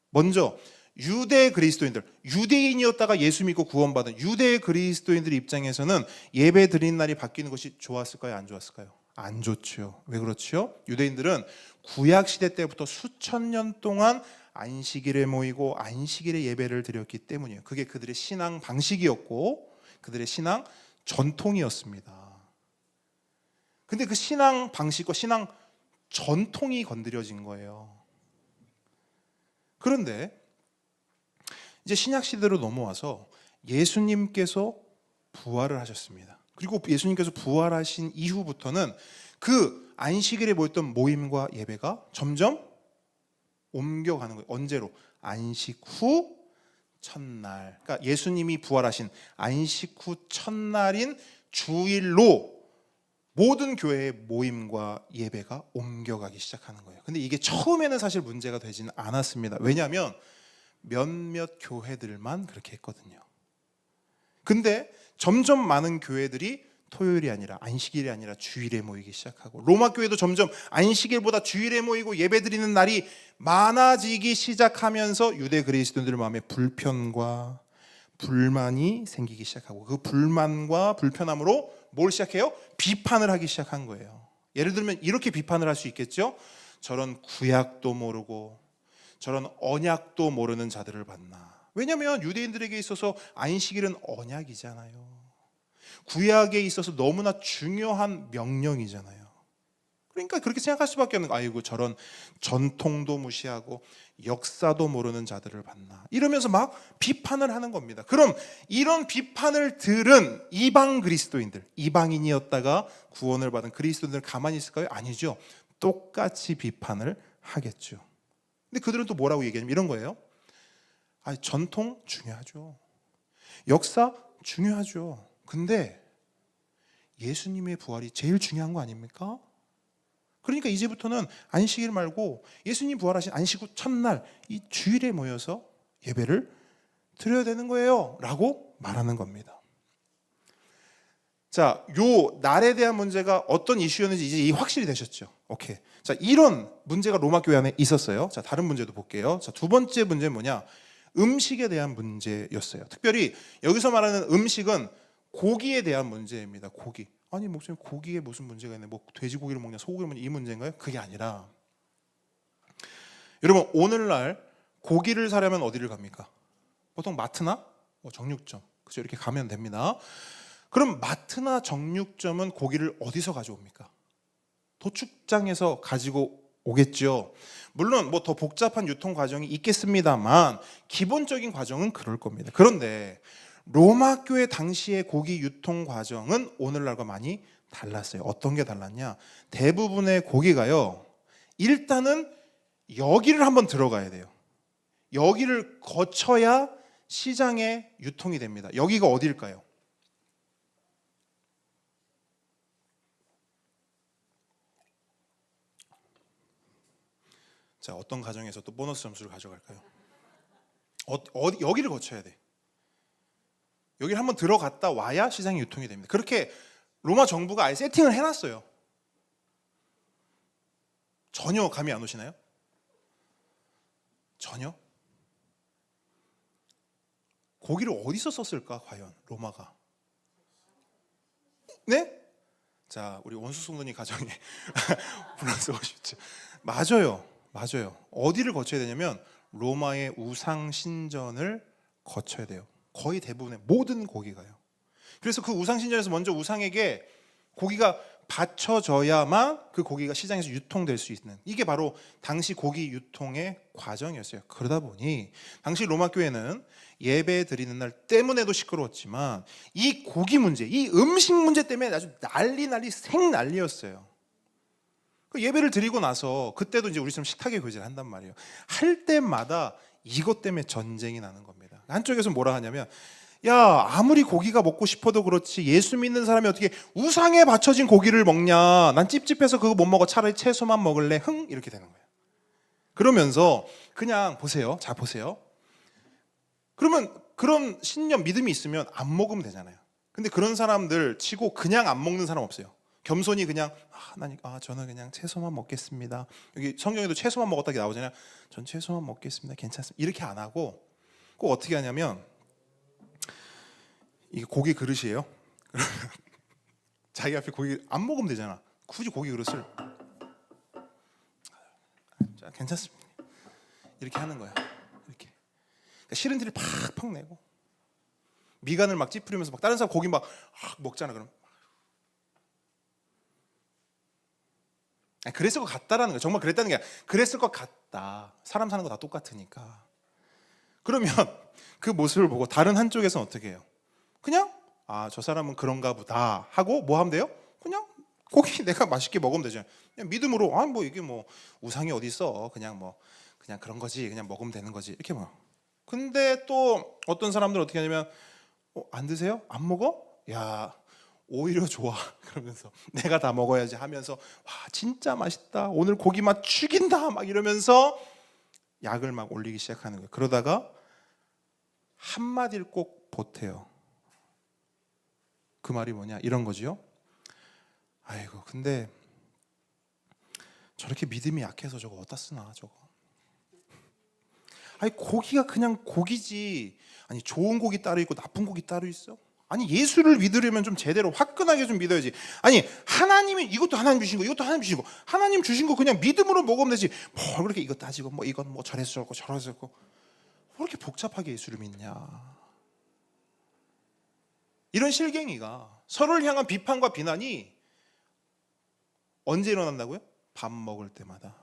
먼저 유대 그리스도인들, 유대인이었다가 예수 믿고 구원받은 유대 그리스도인들 입장에서는 예배 드리는 날이 바뀌는 것이 좋았을까요? 안 좋았을까요? 안 좋죠. 왜 그렇죠? 유대인들은 구약 시대 때부터 수천 년 동안 안식일에 모이고 안식일에 예배를 드렸기 때문이에요. 그게 그들의 신앙 방식이었고 그들의 신앙 전통이었습니다. 근데 그 신앙 방식과 신앙 전통이 건드려진 거예요. 그런데 이제 신약 시대로 넘어와서 예수님께서 부활을 하셨습니다. 그리고 예수님께서 부활하신 이후부터는 그 안식일에 모였던 모임과 예배가 점점 옮겨가는 거예요. 언제로? 안식 후 첫날. 그러니까 예수님이 부활하신 안식 후 첫날인 주일로 모든 교회의 모임과 예배가 옮겨가기 시작하는 거예요. 근데 이게 처음에는 사실 문제가 되지는 않았습니다. 왜냐하면 몇몇 교회들만 그렇게 했거든요. 근데 점점 많은 교회들이 토요일이 아니라 안식일이 아니라 주일에 모이기 시작하고 로마 교회도 점점 안식일보다 주일에 모이고 예배드리는 날이 많아지기 시작하면서 유대 그리스도인들 마음에 불편과 불만이 생기기 시작하고 그 불만과 불편함으로 뭘 시작해요? 비판을 하기 시작한 거예요. 예를 들면 이렇게 비판을 할 수 있겠죠? 저런 구약도 모르고 저런 언약도 모르는 자들을 봤나. 왜냐하면 유대인들에게 있어서 안식일은 언약이잖아요. 구약에 있어서 너무나 중요한 명령이잖아요. 그러니까 그렇게 생각할 수밖에 없는 거예요. 아이고 저런 전통도 무시하고 역사도 모르는 자들을 봤나. 이러면서 막 비판을 하는 겁니다. 그럼 이런 비판을 들은 이방 그리스도인들, 이방인이었다가 구원을 받은 그리스도인들 가만히 있을까요? 아니죠. 똑같이 비판을 하겠죠. 근데 그들은 또 뭐라고 얘기하냐면 이런 거예요. 전통 중요하죠. 역사 중요하죠. 근데 예수님의 부활이 제일 중요한 거 아닙니까? 그러니까 이제부터는 안식일 말고 예수님 부활하신 안식 후 첫날 이 주일에 모여서 예배를 드려야 되는 거예요 라고 말하는 겁니다. 자, 요 날에 대한 문제가 어떤 이슈였는지 이제 확실히 되셨죠? 오케이. 자, 이런 문제가 로마 교회 안에 있었어요. 자, 다른 문제도 볼게요. 자, 두 번째 문제는 뭐냐? 음식에 대한 문제였어요. 특별히 여기서 말하는 음식은 고기에 대한 문제입니다. 고기. 아니 목사님 고기에 무슨 문제가 있네? 뭐 돼지고기를 먹냐 소고기를 먹냐 이 문제인가요? 그게 아니라 여러분 오늘날 고기를 사려면 어디를 갑니까? 보통 마트나 정육점 그죠? 이렇게 가면 됩니다. 그럼 마트나 정육점은 고기를 어디서 가져옵니까? 도축장에서 가지고 오겠죠. 물론 뭐 더 복잡한 유통 과정이 있겠습니다만 기본적인 과정은 그럴 겁니다. 그런데 로마 교회 당시의 고기 유통 과정은 오늘날과 많이 달랐어요. 어떤 게 달랐냐? 대부분의 고기가요, 일단은 여기를 한번 들어가야 돼요. 여기를 거쳐야 시장에 유통이 됩니다. 여기가 어디일까요? 자, 어떤 가정에서 또 보너스 점수를 가져갈까요? 여기를 거쳐야 돼. 여기를 한번 들어갔다 와야 시장이 유통이 됩니다. 그렇게 로마 정부가 아예 세팅을 해놨어요. 전혀 감이 안 오시나요? 전혀? 고기를 어디서 썼을까 과연 로마가? 네? 자, 우리 원수 성도님 가정에 플러스 오십시오. 맞아요. 어디를 거쳐야 되냐면 로마의 우상 신전을 거쳐야 돼요. 거의 대부분의 모든 고기가요. 그래서 그 우상 신전에서 먼저 우상에게 고기가 바쳐져야만 그 고기가 시장에서 유통될 수 있는, 이게 바로 당시 고기 유통의 과정이었어요. 그러다 보니 당시 로마 교회는 예배 드리는 날 때문에도 시끄러웠지만 이 고기 문제, 이 음식 문제 때문에 아주 생난리였어요. 그 예배를 드리고 나서 그때도 이제 우리처럼 식탁에 교제를 한단 말이에요. 할 때마다 이것 때문에 전쟁이 나는 겁니다. 한쪽에서 뭐라 하냐면, 야, 아무리 고기가 먹고 싶어도 그렇지 예수 믿는 사람이 어떻게 우상에 바쳐진 고기를 먹냐, 난 찝찝해서 그거 못 먹어, 차라리 채소만 먹을래, 이렇게 되는 거예요. 그러면서 그냥 보세요. 자, 보세요. 그러면 그런 신념, 믿음이 있으면 안 먹으면 되잖아요. 근데 그런 사람들 치고 그냥 안 먹는 사람 없어요. 겸손히 그냥 저는 그냥 채소만 먹겠습니다. 여기 성경에도 채소만 먹었다고 나오잖아요. 전 채소만 먹겠습니다. 괜찮습니다. 이렇게 안 하고 꼭 어떻게 하냐면, 이게 고기 그릇이에요. 그러면 자기 앞에 고기 안 먹으면 되잖아. 굳이 고기 그릇을 자, 괜찮습니다. 이렇게 하는 거야. 이렇게. 그러니까 싫은 티를 팍팍 내고 미간을 막 찌푸리면서 막 다른 사람 고기 막 먹잖아. 그럼 그랬을 것 같다라는 거야. 정말 그랬다는 게 아니라 그랬을 것 같다. 사람 사는 거 다 똑같으니까. 그러면 그 모습을 보고 다른 한쪽에서는 어떻게 해요? 그냥 저 사람은 그런가 보다 하고 뭐 하면 돼요? 그냥 고기 내가 맛있게 먹으면 되잖아요. 그냥 믿음으로 뭐 이게 뭐 우상이 어디 있어? 그냥 그런 거지. 그냥 먹으면 되는 거지. 이렇게 뭐. 근데 또 어떤 사람들은 어떻게 하냐면 안 드세요? 안 먹어? 야, 오히려 좋아. 그러면서 내가 다 먹어야지 하면서 와, 진짜 맛있다. 오늘 고기 맛 죽인다. 막 이러면서 약을 막 올리기 시작하는 거예요. 그러다가 한마디를 꼭 보태요. 그 말이 뭐냐? 이런 거지요. 아이고, 근데 저렇게 믿음이 약해서 저거 어디다 쓰나 저거. 아니, 고기가 그냥 고기지. 아니, 좋은 고기 따로 있고 나쁜 고기 따로 있어? 아니, 예수를 믿으려면 좀 제대로 화끈하게 좀 믿어야지. 아니, 하나님이 이것도 하나님 주신 거, 이것도 하나님 주신 거, 하나님 주신 거 그냥 믿음으로 먹으면 되지. 뭘 그렇게 이거 따지고 뭐 이건 뭐 저래서 저렇고 저래서 저렇고 왜 이렇게 복잡하게 예수를 믿냐. 이런 실갱이가, 서로를 향한 비판과 비난이 언제 일어난다고요? 밥 먹을 때마다.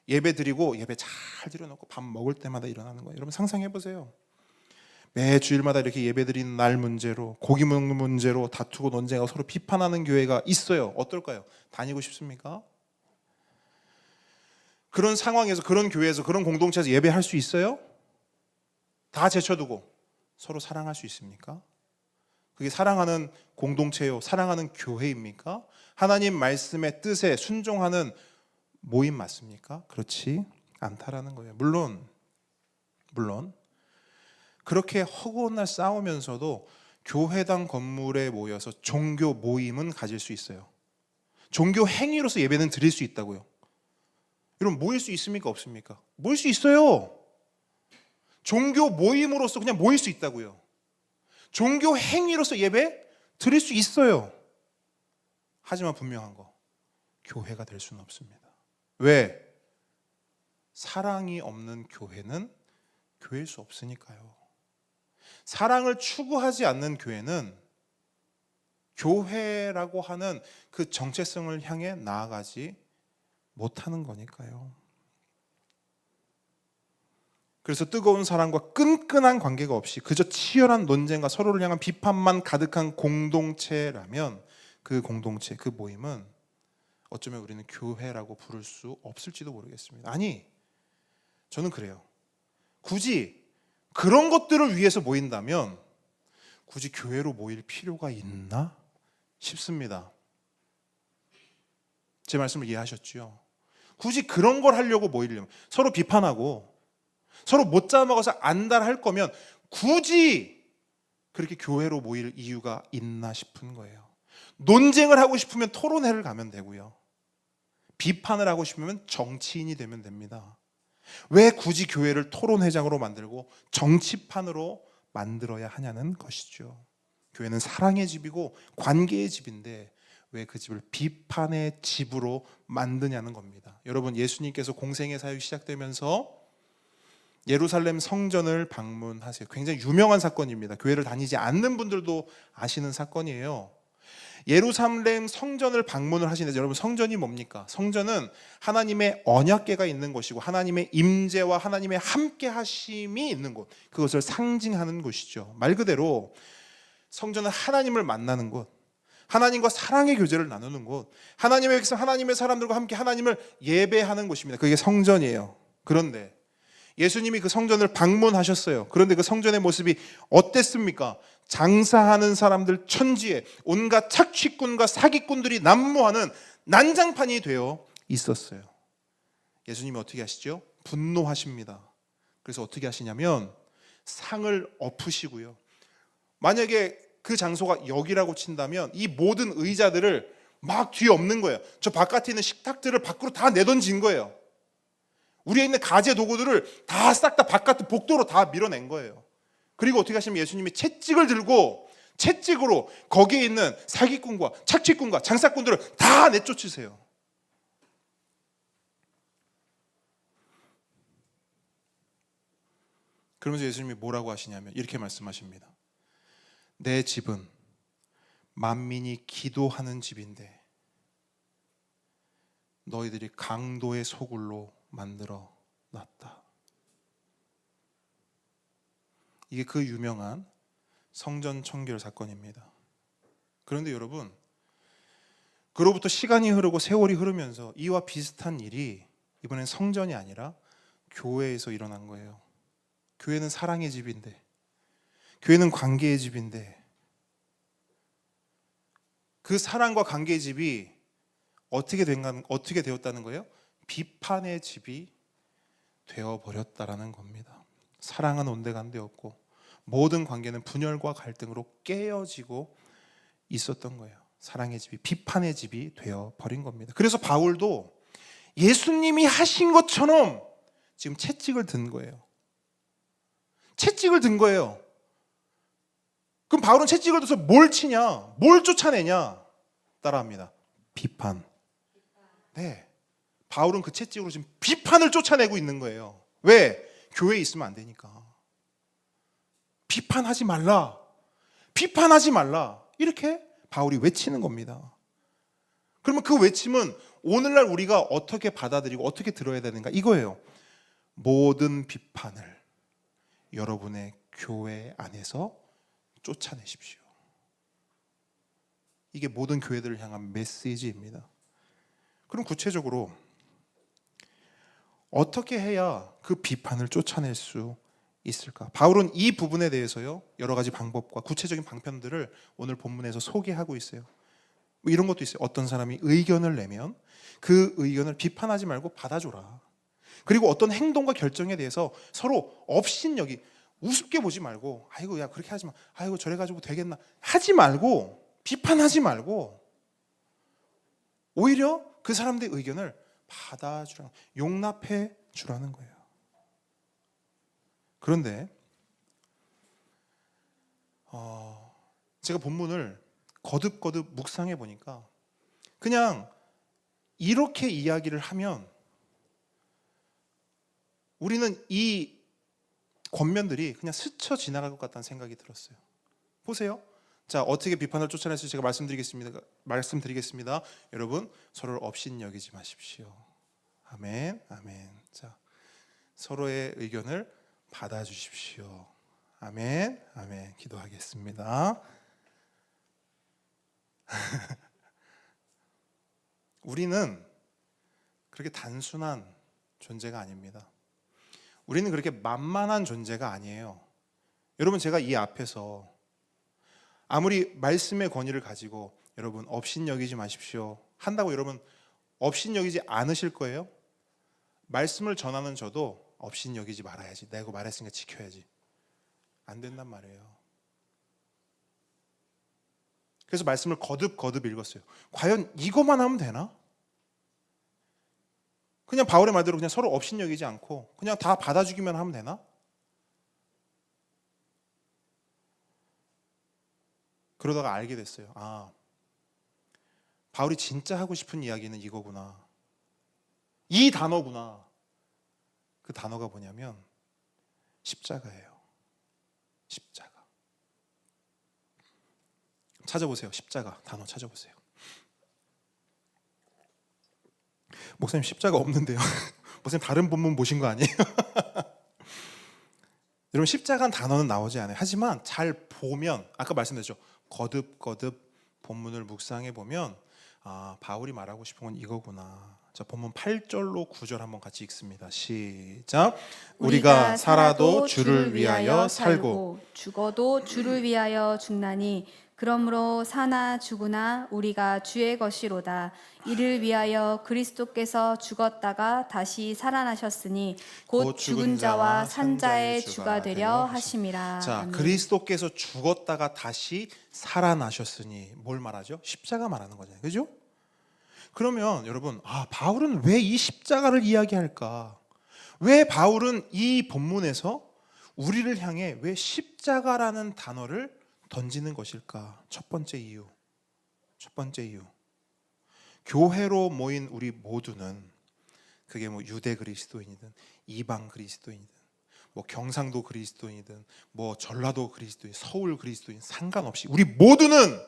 예배 드리고 예배 잘 드려놓고 밥 먹을 때마다 일어나는 거예요. 여러분 상상해 보세요. 매 주일마다 이렇게 예배 드리는 날 문제로, 고기 먹는 문제로 다투고 논쟁하고 서로 비판하는 교회가 있어요. 어떨까요? 다니고 싶습니까? 그런 상황에서, 그런 교회에서, 그런 공동체에서 예배할 수 있어요? 다 제쳐두고 서로 사랑할 수 있습니까? 그게 사랑하는 공동체요, 사랑하는 교회입니까? 하나님 말씀의 뜻에 순종하는 모임 맞습니까? 그렇지 않다라는 거예요. 물론 그렇게 허구한 날 싸우면서도 교회당 건물에 모여서 종교 모임은 가질 수 있어요. 종교 행위로서 예배는 드릴 수 있다고요. 여러분, 모일 수 있습니까? 없습니까? 모일 수 있어요. 종교 모임으로서 그냥 모일 수 있다고요. 종교 행위로서 예배 드릴 수 있어요. 하지만 분명한 거, 교회가 될 수는 없습니다. 왜? 사랑이 없는 교회는 교회일 수 없으니까요. 사랑을 추구하지 않는 교회는 교회라고 하는 그 정체성을 향해 나아가지 못하는 거니까요. 그래서 뜨거운 사랑과 끈끈한 관계가 없이 그저 치열한 논쟁과 서로를 향한 비판만 가득한 공동체라면 그 공동체, 그 모임은 어쩌면 우리는 교회라고 부를 수 없을지도 모르겠습니다. 아니, 저는 그래요. 굳이 그런 것들을 위해서 모인다면 굳이 교회로 모일 필요가 있나 싶습니다. 제 말씀을 이해하셨죠? 굳이 그런 걸 하려고 모이려면, 서로 비판하고 서로 못 잡아먹어서 안달할 거면 굳이 그렇게 교회로 모일 이유가 있나 싶은 거예요. 논쟁을 하고 싶으면 토론회를 가면 되고요. 비판을 하고 싶으면 정치인이 되면 됩니다. 왜 굳이 교회를 토론회장으로 만들고 정치판으로 만들어야 하냐는 것이죠. 교회는 사랑의 집이고 관계의 집인데 왜 그 집을 비판의 집으로 만드냐는 겁니다. 여러분, 예수님께서 공생의 사역이 시작되면서 예루살렘 성전을 방문하세요. 굉장히 유명한 사건입니다. 교회를 다니지 않는 분들도 아시는 사건이에요. 예루살렘 성전을 방문을 하시는데, 여러분, 성전이 뭡니까? 성전은 하나님의 언약궤가 있는 곳이고 하나님의 임재와 하나님의 함께 하심이 있는 곳, 그것을 상징하는 곳이죠. 말 그대로 성전은 하나님을 만나는 곳, 하나님과 사랑의 교제를 나누는 곳, 하나님의 백성, 하나님의 사람들과 함께 하나님을 예배하는 곳입니다. 그게 성전이에요. 그런데 예수님이 그 성전을 방문하셨어요. 그런데 그 성전의 모습이 어땠습니까? 장사하는 사람들 천지에 온갖 착취꾼과 사기꾼들이 난무하는 난장판이 되어 있었어요. 예수님이 어떻게 하시죠? 분노하십니다. 그래서 어떻게 하시냐면 상을 엎으시고요. 만약에 그 장소가 여기라고 친다면 이 모든 의자들을 막 뒤에 엎는 거예요. 저 바깥에 있는 식탁들을 밖으로 다 내던진 거예요. 우리에 있는 가재 도구들을 다 싹 다 바깥 복도로 다 밀어낸 거예요. 그리고 어떻게 하시면 예수님이 채찍을 들고 채찍으로 거기에 있는 사기꾼과 착취꾼과 장사꾼들을 다 내쫓으세요. 그러면서 예수님이 뭐라고 하시냐면 이렇게 말씀하십니다. 내 집은 만민이 기도하는 집인데 너희들이 강도의 소굴로 만들어 놨다. 이게 그 유명한 성전 청결 사건입니다. 그런데 여러분, 그로부터 시간이 흐르고 세월이 흐르면서 이와 비슷한 일이 이번엔 성전이 아니라 교회에서 일어난 거예요. 교회는 사랑의 집인데, 교회는 관계의 집인데, 그 사랑과 관계의 집이 어떻게 되었다는 거예요? 비판의 집이 되어버렸다라는 겁니다. 사랑은 온데간데없고 모든 관계는 분열과 갈등으로 깨어지고 있었던 거예요. 사랑의 집이 비판의 집이 되어버린 겁니다. 그래서 바울도 예수님이 하신 것처럼 지금 채찍을 든 거예요. 채찍을 든 거예요. 그럼 바울은 채찍을 들어서 뭘 치냐? 뭘 쫓아내냐? 따라합니다. 비판. 네. 바울은 그 채찍으로 지금 비판을 쫓아내고 있는 거예요. 왜? 교회에 있으면 안 되니까. 비판하지 말라. 비판하지 말라. 이렇게 바울이 외치는 겁니다. 그러면 그 외침은 오늘날 우리가 어떻게 받아들이고 어떻게 들어야 되는가? 이거예요. 모든 비판을 여러분의 교회 안에서 쫓아내십시오. 이게 모든 교회들을 향한 메시지입니다. 그럼 구체적으로 어떻게 해야 그 비판을 쫓아낼 수 있을까? 바울은 이 부분에 대해서요, 여러 가지 방법과 구체적인 방편들을 오늘 본문에서 소개하고 있어요. 뭐 이런 것도 있어요. 어떤 사람이 의견을 내면 그 의견을 비판하지 말고 받아줘라. 그리고 어떤 행동과 결정에 대해서 서로 업신여기, 우습게 보지 말고, 아이고 야 그렇게 하지 마, 아이고 저래 가지고 되겠나 하지 말고, 비판하지 말고 오히려 그 사람들의 의견을 받아주라, 용납해 주라는 거예요. 그런데 제가 본문을 거듭거듭 묵상해 보니까 그냥 이렇게 이야기를 하면 우리는 이 권면들이 그냥 스쳐 지나갈 것 같다는 생각이 들었어요. 보세요. 자, 어떻게 비판을 쫓아낼지 제가 말씀드리겠습니다. 여러분, 서로를 업신여기지 마십시오. 아멘. 아멘. 자, 서로의 의견을 받아주십시오. 아멘. 아멘. 기도하겠습니다. 우리는 그렇게 단순한 존재가 아닙니다. 우리는 그렇게 만만한 존재가 아니에요. 여러분, 제가 이 앞에서 아무리 말씀의 권위를 가지고 여러분 업신여기지 마십시오 한다고 여러분 업신여기지 않으실 거예요? 말씀을 전하는 저도 업신여기지 말아야지, 내가 말했으니까 지켜야지, 안 된단 말이에요. 그래서 말씀을 거듭 읽었어요. 과연 이것만 하면 되나? 그냥 바울의 말대로 그냥 서로 업신여기지 않고 그냥 다 받아주기만 하면 되나? 그러다가 알게 됐어요. 아, 바울이 진짜 하고 싶은 이야기는 이거구나. 이 단어구나. 그 단어가 뭐냐면 십자가예요. 십자가. 찾아보세요. 십자가 단어 찾아보세요. 목사님 십자가 없는데요. 목사님 다른 본문 보신 거 아니에요? 여러분 십자가는 단어는 나오지 않아요. 하지만 잘 보면 아까 말씀드렸죠. 거듭 본문을 묵상해 보면 아, 바울이 말하고 싶은 건 이거구나. 자, 본문 8절로 9절 한번 같이 읽습니다. 시작. 우리가 살아도 주를 위하여 살고 죽어도 주를 위하여 죽나니 그러므로 사나 죽으나 우리가 주의 것이로다. 이를 위하여 그리스도께서 죽었다가 다시 살아나셨으니 곧 죽은 자와 산 자의 주가 되려 하심이라. 자, 아멘. 그리스도께서 죽었다가 다시 살아나셨으니 뭘 말하죠? 십자가 말하는 거잖아요. 그죠? 그러면 여러분, 아, 바울은 왜 이 십자가를 이야기할까? 왜 바울은 이 본문에서 우리를 향해 왜 십자가라는 단어를 던지는 것일까? 첫 번째 이유. 교회로 모인 우리 모두는 그게 뭐 유대 그리스도인이든 이방 그리스도인이든 뭐 경상도 그리스도인이든 뭐 전라도 그리스도인, 서울 그리스도인 상관없이 우리 모두는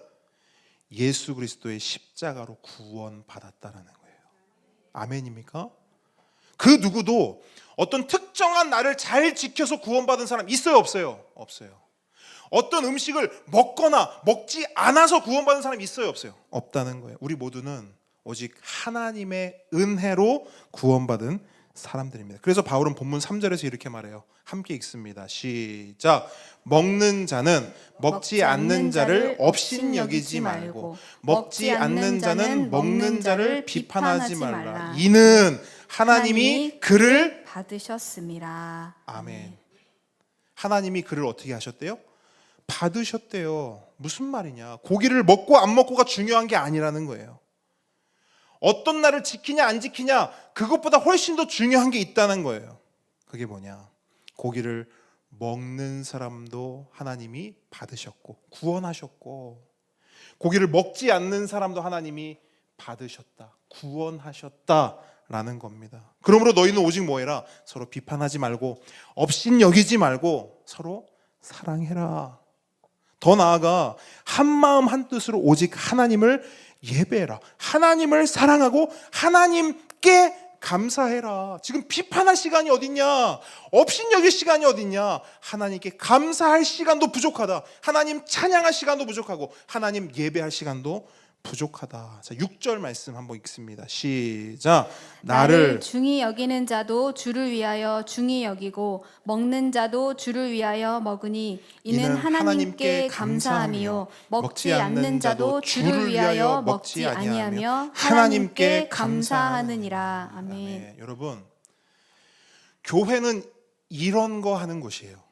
예수 그리스도의 십자가로 구원받았다라는 거예요. 아멘입니까? 그 누구도 어떤 특정한 날을 잘 지켜서 구원받은 사람 있어요, 없어요? 없어요. 어떤 음식을 먹거나 먹지 않아서 구원받은 사람이 있어요, 없어요? 없다는 거예요. 우리 모두는 오직 하나님의 은혜로 구원받은 사람들입니다. 그래서 바울은 본문 3절에서 이렇게 말해요. 함께 읽습니다. 시작. 먹는 자는 먹지 않는 자를 업신여기지 말고 먹지 않는 자는 먹는 자를 비판하지 말라. 이는 하나님이 그를 받으셨음이라. 아멘. 하나님이 그를 어떻게 하셨대요? 받으셨대요. 무슨 말이냐? 고기를 먹고 안 먹고가 중요한 게 아니라는 거예요. 어떤 날을 지키냐 안 지키냐 그것보다 훨씬 더 중요한 게 있다는 거예요. 그게 뭐냐? 고기를 먹는 사람도 하나님이 받으셨고 구원하셨고 고기를 먹지 않는 사람도 하나님이 받으셨다, 구원하셨다라는 겁니다. 그러므로 너희는 오직 뭐해라? 서로 비판하지 말고 업신여기지 말고 서로 사랑해라. 더 나아가 한마음 한뜻으로 오직 하나님을 예배해라. 하나님을 사랑하고 하나님께 감사해라. 지금 비판할 시간이 어딨냐? 업신여길 시간이 어딨냐? 하나님께 감사할 시간도 부족하다. 하나님 찬양할 시간도 부족하고 하나님 예배할 시간도 부족하다. 자, 6절 말씀 한번 읽습니다. 시작. 나를 중히 여기는 자도 주를 위하여 중히 여기고 먹는 자도 주를 위하여 먹으니 이는 하나님께 감사함이요 먹지 않는 자도 주를 위하여 먹지 아니하며 하나님께 감사하느니라. 아멘. 아멘. 여러분, 교회는 이런 거 하는 곳이에요.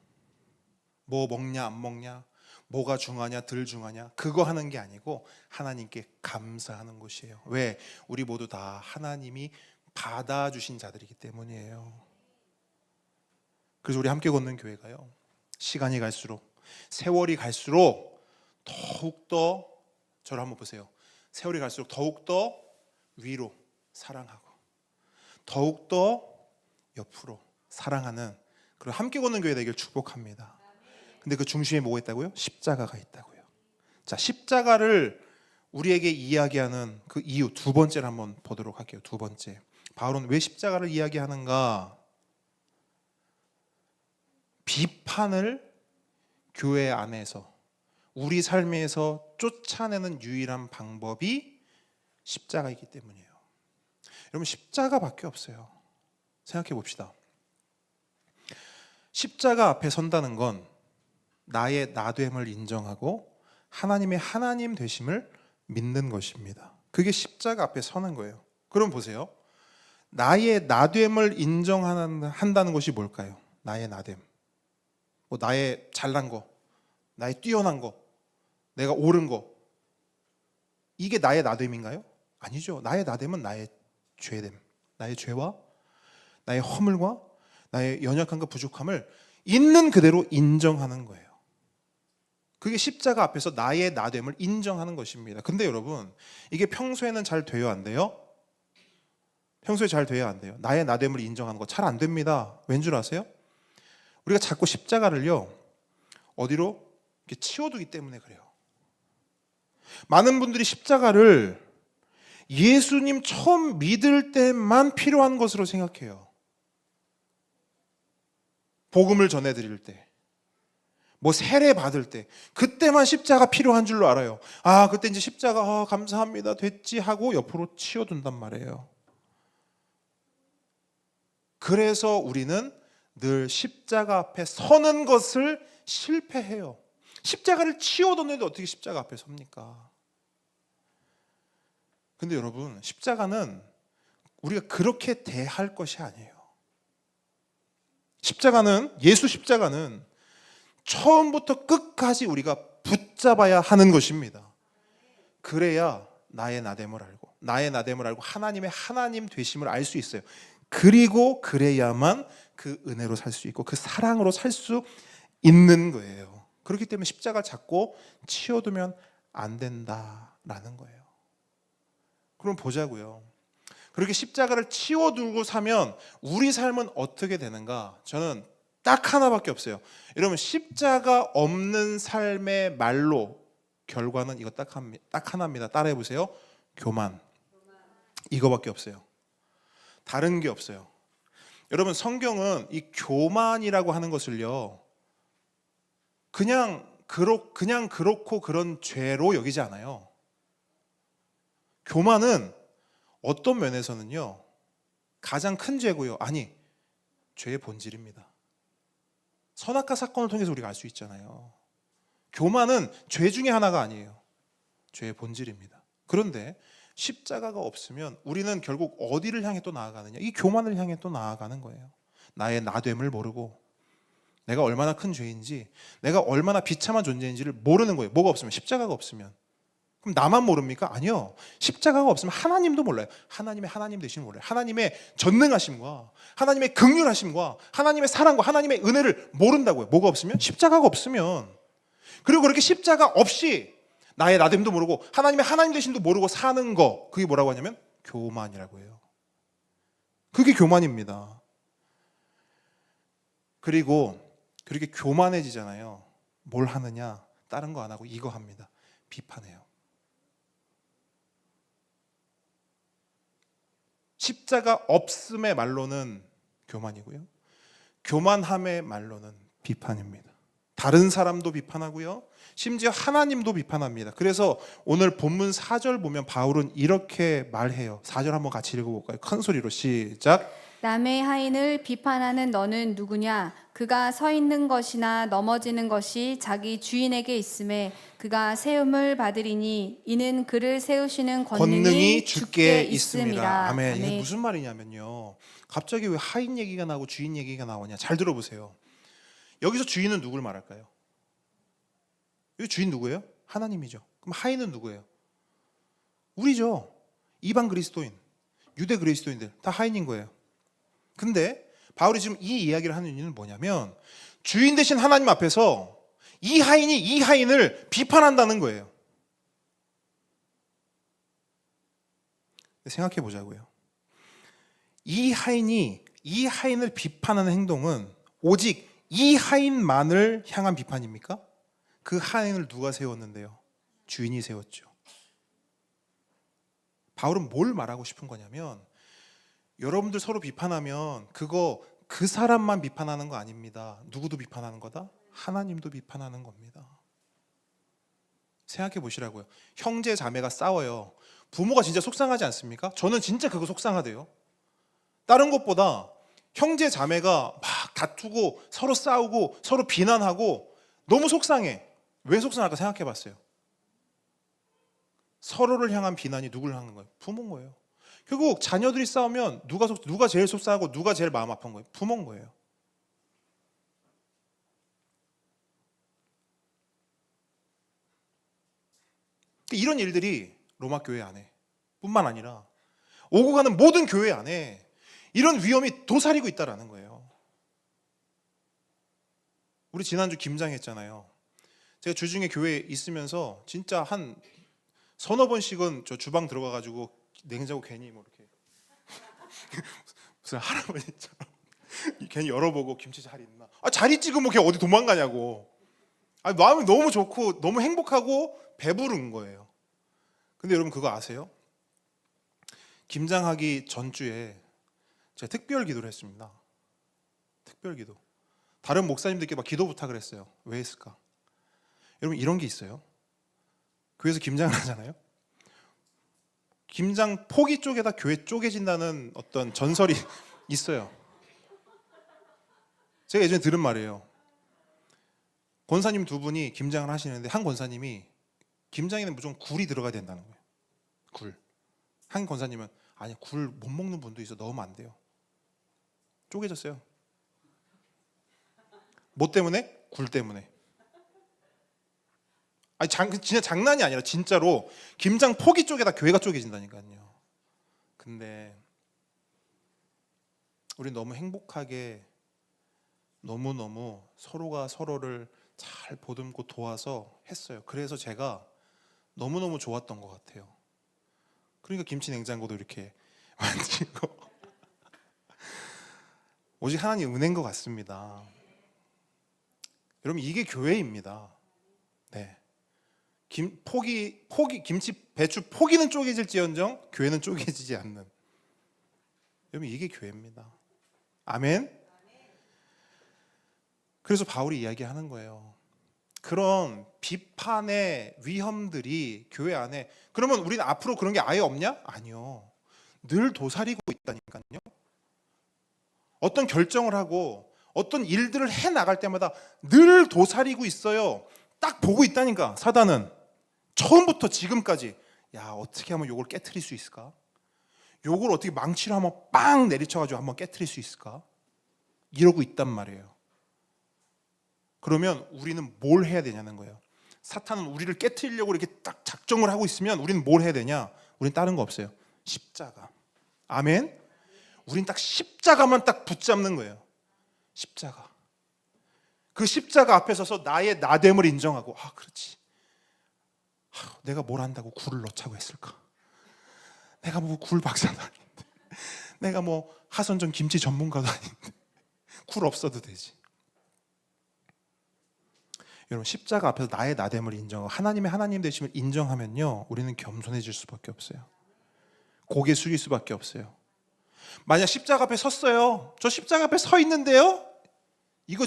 뭐 먹냐 안 먹냐, 뭐가 중하냐 덜 중하냐 그거 하는 게 아니고 하나님께 감사하는 곳이에요. 왜? 우리 모두 다 하나님이 받아주신 자들이기 때문이에요. 그래서 우리 함께 걷는 교회가요, 시간이 갈수록 세월이 갈수록 더욱더 저를 한번 보세요. 세월이 갈수록 더욱더 위로 사랑하고 더욱더 옆으로 사랑하는 그런 함께 걷는 교회 되길 축복합니다. 근데 그 중심에 뭐가 있다고요? 십자가가 있다고요. 자, 십자가를 우리에게 이야기하는 그 이유 두 번째를 한번 보도록 할게요. 두 번째, 바울은 왜 십자가를 이야기하는가? 비판을 교회 안에서 우리 삶에서 쫓아내는 유일한 방법이 십자가이기 때문이에요. 여러분, 십자가밖에 없어요. 생각해 봅시다. 십자가 앞에 선다는 건 나의 나됨을 인정하고 하나님의 하나님 되심을 믿는 것입니다. 그게 십자가 앞에 서는 거예요. 그럼 보세요. 나의 나됨을 인정한다는 것이 뭘까요? 나의 나됨. 뭐 나의 잘난 거, 나의 뛰어난 거, 내가 옳은 거. 이게 나의 나됨인가요? 아니죠. 나의 나됨은 나의 죄됨. 나의 죄와 나의 허물과 나의 연약함과 부족함을 있는 그대로 인정하는 거예요. 그게 십자가 앞에서 나의 나됨을 인정하는 것입니다. 근데 여러분, 이게 평소에는 잘 돼요, 안 돼요? 평소에 잘 돼야 안 돼요. 나의 나됨을 인정하는 거 잘 안 됩니다. 왠 줄 아세요? 우리가 자꾸 십자가를요, 어디로? 이렇게 치워두기 때문에 그래요. 많은 분들이 십자가를 예수님 처음 믿을 때만 필요한 것으로 생각해요. 복음을 전해드릴 때, 뭐 세례 받을 때, 그때만 십자가 필요한 줄로 알아요. 아, 그때 이제 십자가 감사합니다 됐지 하고 옆으로 치워둔단 말이에요. 그래서 우리는 늘 십자가 앞에 서는 것을 실패해요. 십자가를 치워뒀는데 어떻게 십자가 앞에 섭니까? 근데 여러분, 십자가는 우리가 그렇게 대할 것이 아니에요. 예수 십자가는 처음부터 끝까지 우리가 붙잡아야 하는 것입니다. 그래야 나의 나됨을 알고 하나님의 하나님 되심을 알 수 있어요. 그리고 그래야만 그 은혜로 살 수 있고 그 사랑으로 살 수 있는 거예요. 그렇기 때문에 십자가를 잡고 치워두면 안 된다라는 거예요. 그럼 보자고요. 그렇게 십자가를 치워두고 사면 우리 삶은 어떻게 되는가? 저는 딱 하나밖에 없어요. 여러분, 십자가 없는 삶의 말로 결과는 이거 딱 하나입니다. 따라해 보세요. 교만. 이거밖에 없어요. 다른 게 없어요. 여러분, 성경은 이 교만이라고 하는 것을요, 그냥 그렇고 그런 죄로 여기지 않아요. 교만은 어떤 면에서는요, 가장 큰 죄고요. 아니, 죄의 본질입니다. 선악과 사건을 통해서 우리가 알 수 있잖아요. 교만은 죄 중에 하나가 아니에요. 죄의 본질입니다. 그런데 십자가가 없으면 우리는 결국 어디를 향해 또 나아가느냐? 이 교만을 향해 또 나아가는 거예요. 나의 나됨을 모르고 내가 얼마나 큰 죄인지, 내가 얼마나 비참한 존재인지를 모르는 거예요. 뭐가 없으면, 십자가가 없으면. 그럼 나만 모릅니까? 아니요. 십자가가 없으면 하나님도 몰라요. 하나님의 하나님 되심을 몰라요. 하나님의 전능하심과 하나님의 긍휼하심과 하나님의 사랑과 하나님의 은혜를 모른다고요. 뭐가 없으면? 십자가가 없으면. 그리고 그렇게 십자가 없이 나의 나됨도 모르고 하나님의 하나님 되심도 모르고 사는 거, 그게 뭐라고 하냐면 교만이라고 해요. 그게 교만입니다. 그리고 그렇게 교만해지잖아요. 뭘 하느냐? 다른 거 안 하고 이거 합니다. 비판해요. 십자가 없음의 말로는 교만이고요, 교만함의 말로는 비판입니다. 다른 사람도 비판하고요, 심지어 하나님도 비판합니다. 그래서 오늘 본문 4절 보면 바울은 이렇게 말해요. 4절 한번 같이 읽어볼까요? 큰 소리로 시작. 남의 하인을 비판하는 너는 누구냐? 그가 서 있는 것이나 넘어지는 것이 자기 주인에게 있음에 그가 세움을 받으리니 이는 그를 세우시는 권능이 주께 있음이라. 아멘. 이게 무슨 말이냐면요, 갑자기 왜 하인 얘기가 나오고 주인 얘기가 나오냐? 잘 들어보세요. 여기서 주인은 누굴 말할까요? 여기 주인 누구예요? 하나님이죠. 그럼 하인은 누구예요? 우리죠. 이방 그리스도인, 유대 그리스도인들 다 하인인 거예요. 근데 바울이 지금 이 이야기를 하는 이유는 뭐냐면, 주인 되신 하나님 앞에서 이 하인이 이 하인을 비판한다는 거예요. 생각해 보자고요. 이 하인이 이 하인을 비판하는 행동은 오직 이 하인만을 향한 비판입니까? 그 하인을 누가 세웠는데요? 주인이 세웠죠. 바울은 뭘 말하고 싶은 거냐면, 여러분들 서로 비판하면 그거 그 사람만 비판하는 거 아닙니다. 누구도 비판하는 거다? 하나님도 비판하는 겁니다. 생각해 보시라고요. 형제 자매가 싸워요. 부모가 진짜 속상하지 않습니까? 저는 진짜 그거 속상하대요. 다른 것보다 형제 자매가 막 다투고 서로 싸우고 서로 비난하고 너무 속상해. 왜 속상할까 생각해 봤어요. 서로를 향한 비난이 누굴 향한 거예요? 부모인 거예요. 결국 자녀들이 싸우면 누가 제일 속상하고 누가 제일 마음 아픈 거예요? 부모인 거예요. 이런 일들이 로마 교회 안에 뿐만 아니라 오고 가는 모든 교회 안에 이런 위험이 도사리고 있다라는 거예요. 우리 지난주 김장 했잖아요. 제가 주중에 교회에 있으면서 진짜 한 서너 번씩은 저 주방 들어가가지고 냉장고 괜히 뭐 이렇게 무슨 할아버지처럼 괜히 열어보고 김치 잘 있나? 잘 있지 그럼 뭐 걔 어디 도망가냐고. 마음이 너무 좋고 너무 행복하고 배부른 거예요. 근데 여러분 그거 아세요? 김장하기 전주에 제가 특별 기도를 했습니다. 특별 기도. 다른 목사님들께 막 기도 부탁을 했어요. 왜 했을까? 여러분 이런 게 있어요. 교회에서 김장을 하잖아요. 김장 포기 쪽에다 교회 쪼개진다는 어떤 전설이 있어요. 제가 예전에 들은 말이에요. 권사님 두 분이 김장을 하시는데 한 권사님이 김장에는 무조건 굴이 들어가야 된다는 거예요. 굴. 한 권사님은 아니 굴 못 먹는 분도 있어 넣으면 안 돼요. 쪼개졌어요. 뭐 때문에? 굴 때문에. 진짜 장난이 아니라 진짜로 김장 포기 쪽에다 교회가 쪼개진다니까요. 근데 우리 너무 행복하게 너무너무 서로가 서로를 잘 보듬고 도와서 했어요. 그래서 제가 너무너무 좋았던 것 같아요. 그러니까 김치 냉장고도 이렇게 만들고 오직 하나님 은혜인 것 같습니다. 여러분 이게 교회입니다. 네. 김치 배추 포기는 쪼개질지언정 교회는 쪼개지지 않는. 여러분 이게 교회입니다. 아멘. 그래서 바울이 이야기하는 거예요. 그런 비판의 위험들이 교회 안에 그러면 우리는 앞으로 그런 게 아예 없냐? 아니요. 늘 도사리고 있다니까요. 어떤 결정을 하고 어떤 일들을 해 나갈 때마다 늘 도사리고 있어요. 딱 보고 있다니까. 사단은 처음부터 지금까지 야 어떻게 하면 요걸 깨트릴 수 있을까? 요걸 어떻게 망치로 한번 빵 내리쳐가지고 한번 깨트릴 수 있을까? 이러고 있단 말이에요. 그러면 우리는 뭘 해야 되냐는 거예요. 사탄은 우리를 깨트리려고 이렇게 딱 작정을 하고 있으면 우리는 뭘 해야 되냐? 우린 다른 거 없어요. 십자가. 아멘. 우린 딱 십자가만 딱 붙잡는 거예요. 십자가. 그 십자가 앞에 서서 나의 나됨을 인정하고 그렇지. 내가 뭘 한다고 굴을 넣자고 했을까? 내가 뭐 굴 박사도 아닌데, 내가 뭐 하선전 김치 전문가도 아닌데 굴 없어도 되지. 여러분 십자가 앞에서 나의 나됨을 인정하고 하나님의 하나님 되심을 인정하면요 우리는 겸손해질 수밖에 없어요. 고개 숙일 수밖에 없어요. 만약 십자가 앞에 섰어요. 저 십자가 앞에 서 있는데요. 이거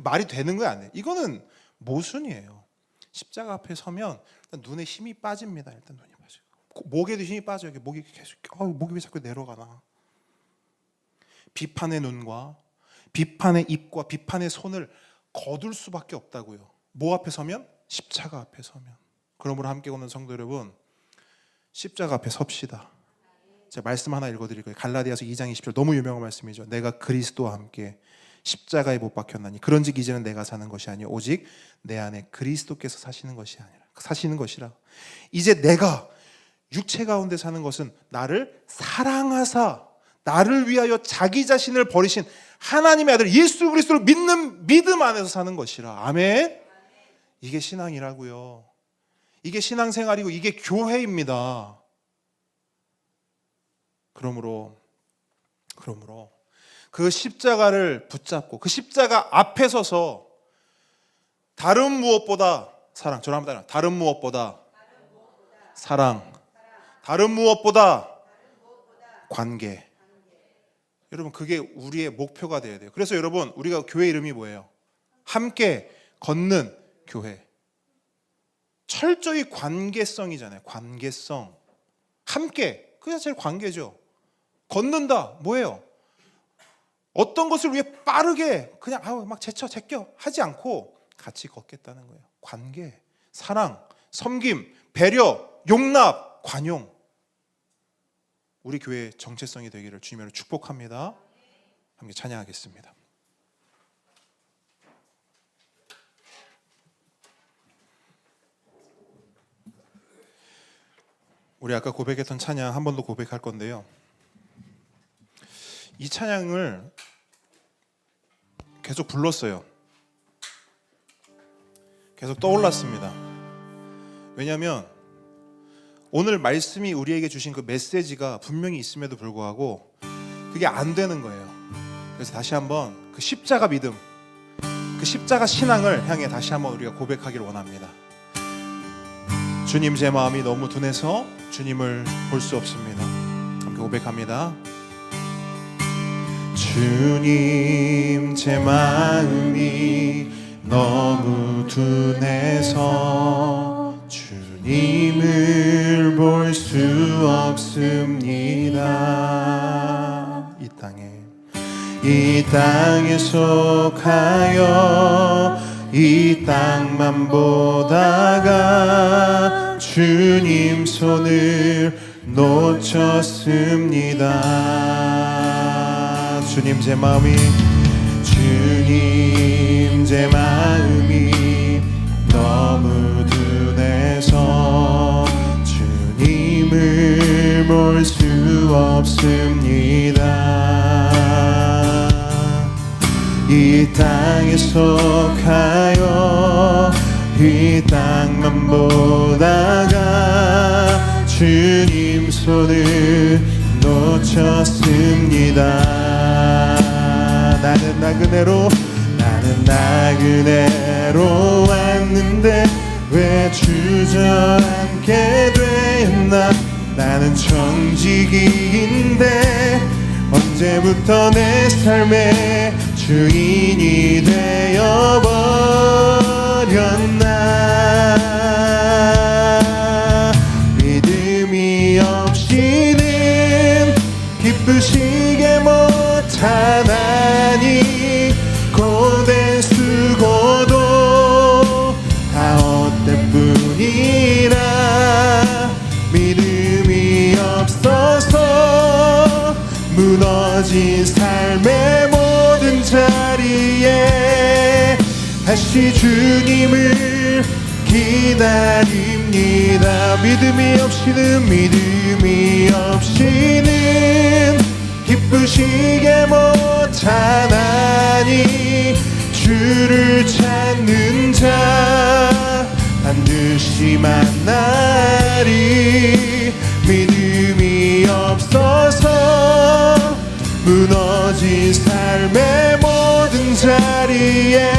말이 되는 거야 안 돼? 이거는 모순이에요. 십자가 앞에 서면 일단 눈에 힘이 빠집니다. 일단 눈이 빠져요. 목에도 힘이 빠져요. 목이 계속 목이 왜 자꾸 내려가나? 비판의 눈과 비판의 입과 비판의 손을 거둘 수밖에 없다고요. 뭐 앞에 서면? 십자가 앞에 서면. 그러므로 함께 오는 성도 여러분, 십자가 앞에 섭시다. 제가 말씀 하나 읽어드릴 거예요. 갈라디아서 2장 20절 너무 유명한 말씀이죠. 내가 그리스도와 함께 십자가에 못 박혔나니 그런즉 이제는 내가 사는 것이 아니요 오직 내 안에 그리스도께서 사시는 것이라. 이제 내가 육체 가운데 사는 것은 나를 사랑하사 나를 위하여 자기 자신을 버리신 하나님의 아들 예수 그리스도를 믿는 믿음 안에서 사는 것이라. 아멘. 이게 신앙이라고요. 이게 신앙생활이고 이게 교회입니다. 그러므로 그 십자가를 붙잡고 그 십자가 앞에 서서 다른 무엇보다 사랑, 저랑 한번 따라. 다른 무엇보다 사랑, 다른 무엇보다 관계, 여러분 그게 우리의 목표가 돼야 돼요. 그래서 여러분 우리가 교회 이름이 뭐예요? 함께 걷는 교회. 철저히 관계성이잖아요. 관계성. 함께, 그게 제일 관계죠. 걷는다 뭐예요? 어떤 것을 위해 빠르게 그냥 막 제껴 하지 않고 같이 걷겠다는 거예요. 관계, 사랑, 섬김, 배려, 용납, 관용. 우리 교회의 정체성이 되기를 주님으로 축복합니다. 함께 찬양하겠습니다. 우리 아까 고백했던 찬양 한 번 더 고백할 건데요. 이 찬양을 계속 불렀어요. 계속 떠올랐습니다. 왜냐하면 오늘 말씀이 우리에게 주신 그 메시지가 분명히 있음에도 불구하고 그게 안 되는 거예요. 그래서 다시 한번 그 십자가 믿음, 그 십자가 신앙을 향해 다시 한번 우리가 고백하기를 원합니다. 주님, 제 마음이 너무 둔해서 주님을 볼 수 없습니다. 함께 고백합니다. 주님, 제 마음이 너무 둔해서 주님을 볼 수 없습니다. 이 땅에 속하여 이 땅만 보다가 주님 손을 놓쳤습니다. 주님, 제 마음이 너무 둔해서 주님을 볼 수 없습니다. 이 땅에 속하여 이 땅만 보다가 주님 손을 놓쳤습니다. 나는 나그네로 왔는데 왜 주저앉게 됐나. 나는 청지기인데 언제부터 내 삶의 주인이 되어버렸나. 믿음이 없이는 기쁘시게 못하나니 고된 수고도 다 헛될 뿐이라. 믿음이 없어서 무너진 삶의 모든 자리에 다시 주님을 기다립니다. 믿음이 없이는 기쁘시게 못하나니 주를 찾는 자 반드시 만나리. 믿음이 없어서 무너진 삶의 모든 자리에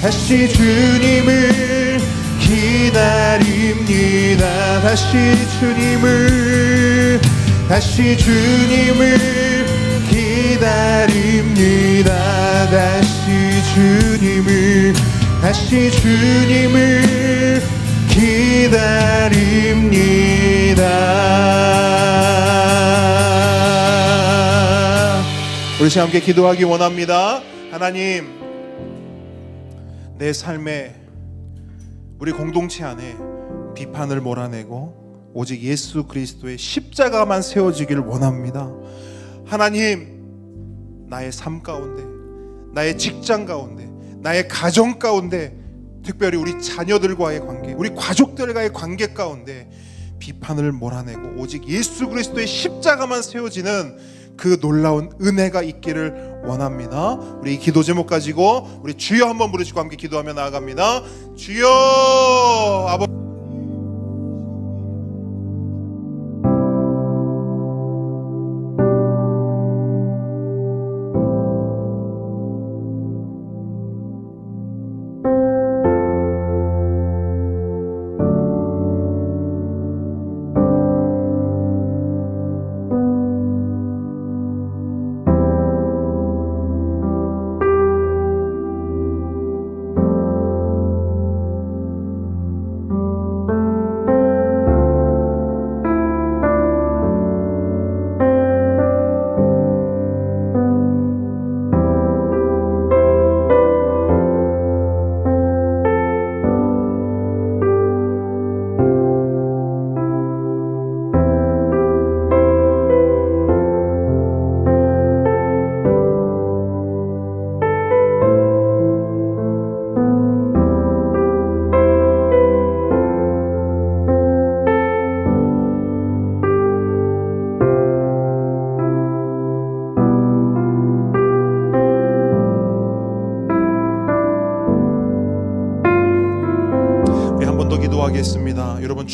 다시 주님을 기다립니다. 다시 주님을 기다립니다. 다시 주님을 기다립니다. 우리 시간 함께 기도하기 원합니다. 하나님, 내 삶에 우리 공동체 안에 비판을 몰아내고 오직 예수 그리스도의 십자가만 세워지기를 원합니다. 하나님, 나의 삶 가운데, 나의 직장 가운데, 나의 가정 가운데, 특별히 우리 자녀들과의 관계, 우리 가족들과의 관계 가운데 비판을 몰아내고 오직 예수 그리스도의 십자가만 세워지는 그 놀라운 은혜가 있기를 원합니다. 우리 이 기도 제목 가지고 우리 주여 한번 부르시고 함께 기도하며 나아갑니다. 주여, 아버지.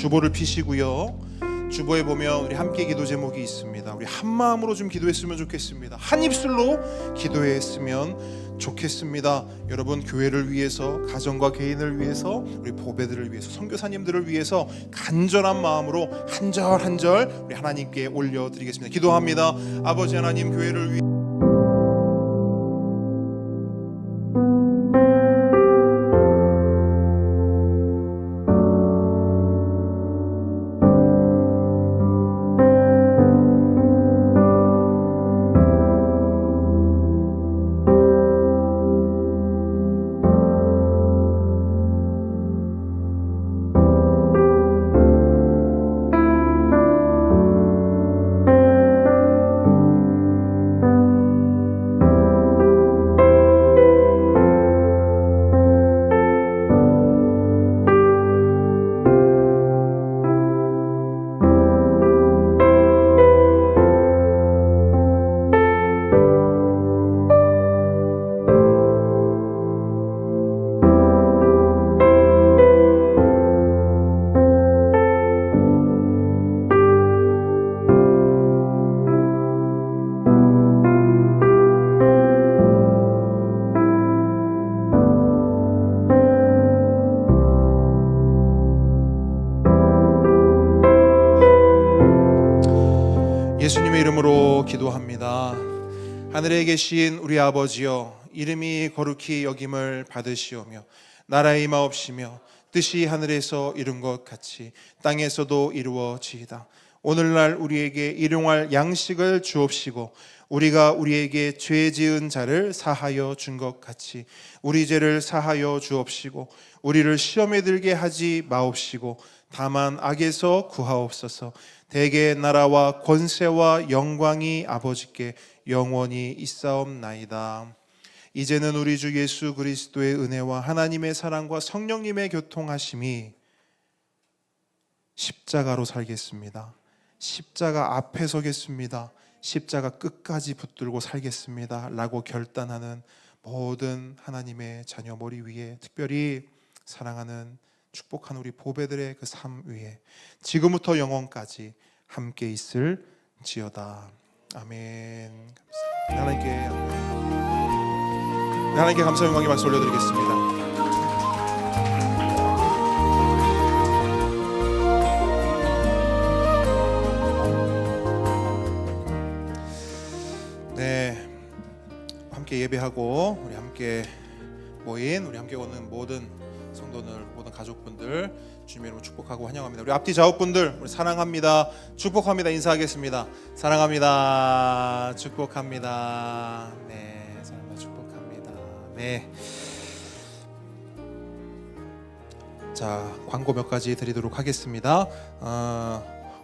주보를 피시고요. 주보에 보면 우리 함께 기도 제목이 있습니다. 우리 한 마음으로 좀 기도했으면 좋겠습니다. 한 입술로 기도했으면 좋겠습니다. 여러분, 교회를 위해서, 가정과 개인을 위해서, 우리 보배들을 위해서, 선교사님들을 위해서 간절한 마음으로 한 절 한 절 우리 하나님께 올려드리겠습니다. 기도합니다. 아버지 하나님, 교회를 위해 예수님의 이름으로 기도합니다. 하늘에 계신 우리 아버지여, 이름이 거룩히 여김을 받으시오며 나라의 임하옵시며 뜻이 하늘에서 이룬 것 같이 땅에서도 이루어지이다. 오늘날 우리에게 일용할 양식을 주옵시고 우리가 우리에게 죄 지은 자를 사하여 준 것 같이 우리 죄를 사하여 주옵시고 우리를 시험에 들게 하지 마옵시고 다만 악에서 구하옵소서. 대개 나라와 권세와 영광이 아버지께 영원히 있사옵나이다. 이제는 우리 주 예수 그리스도의 은혜와 하나님의 사랑과 성령님의 교통하심이 십자가로 살겠습니다. 십자가 앞에 서겠습니다. 십자가 끝까지 붙들고 살겠습니다 라고 결단하는 모든 하나님의 자녀 머리 위에, 특별히 사랑하는 축복하는 우리 보배들의 그 삶 위에 지금부터 영원까지 함께 있을지어다. 아멘. 하나님께 감사 영광의 박수 올려드리겠습니다. 네, 함께 예배하고 우리 함께 모인, 우리 함께 오는 모든 성도들, 모든 가족분들 주님의 이름으로 축복하고 환영합니다. 우리 앞뒤 좌우분들, 우리 사랑합니다, 축복합니다 인사하겠습니다. 사랑합니다, 축복합니다. 네, 사랑합니다, 축복합니다. 네. 자, 광고 몇 가지 드리도록 하겠습니다.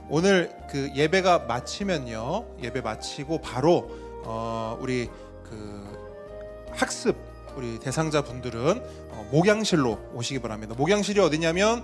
오늘 그 예배가 마치면요, 예배 마치고 바로 우리 그 학습, 우리 대상자 분들은 목양실로 오시기 바랍니다. 목양실이 어디냐면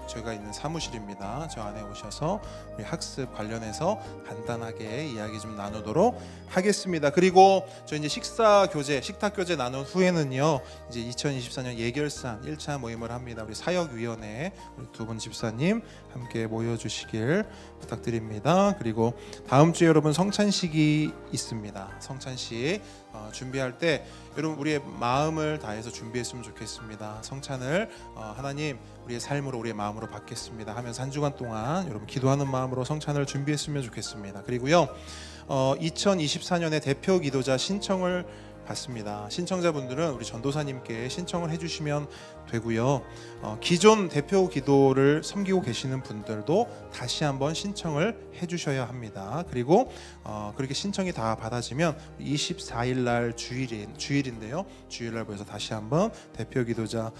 저희가 있는 사무실입니다. 저 안에 오셔서 우리 학습 관련해서 간단하게 이야기 좀 나누도록 하겠습니다. 그리고 저희 이제 식사 교제, 식탁 교제 나눈 후에는요, 이제 2024년 예결산 1차 모임을 합니다. 우리 사역위원회 우리 두 분 집사님 함께 모여주시길 부탁드립니다. 그리고 다음 주에 여러분 성찬식이 있습니다. 성찬식 준비할 때 여러분 우리의 마음을 다해서 준비했으면 좋겠습니다. 성찬을 하나님 우리의 삶으로, 우리의 마음으로 받겠습니다 하면서 한 주간 동안 여러분 기도하는 마음으로 성찬을 준비했으면 좋겠습니다. 그리고요 2024년에 대표 기도자 신청을 받습니다. 신청자분들은 우리 전도사님께 신청을 해주시면 되고요. 기존 대표 기도를 섬기고 계시는 분들도 다시 한번 신청을 해주셔야 합니다. 그리고 그렇게 신청이 다 받아지면 24일 날 주일인데요. 주일날 모여서 다시 한번 대표 기도자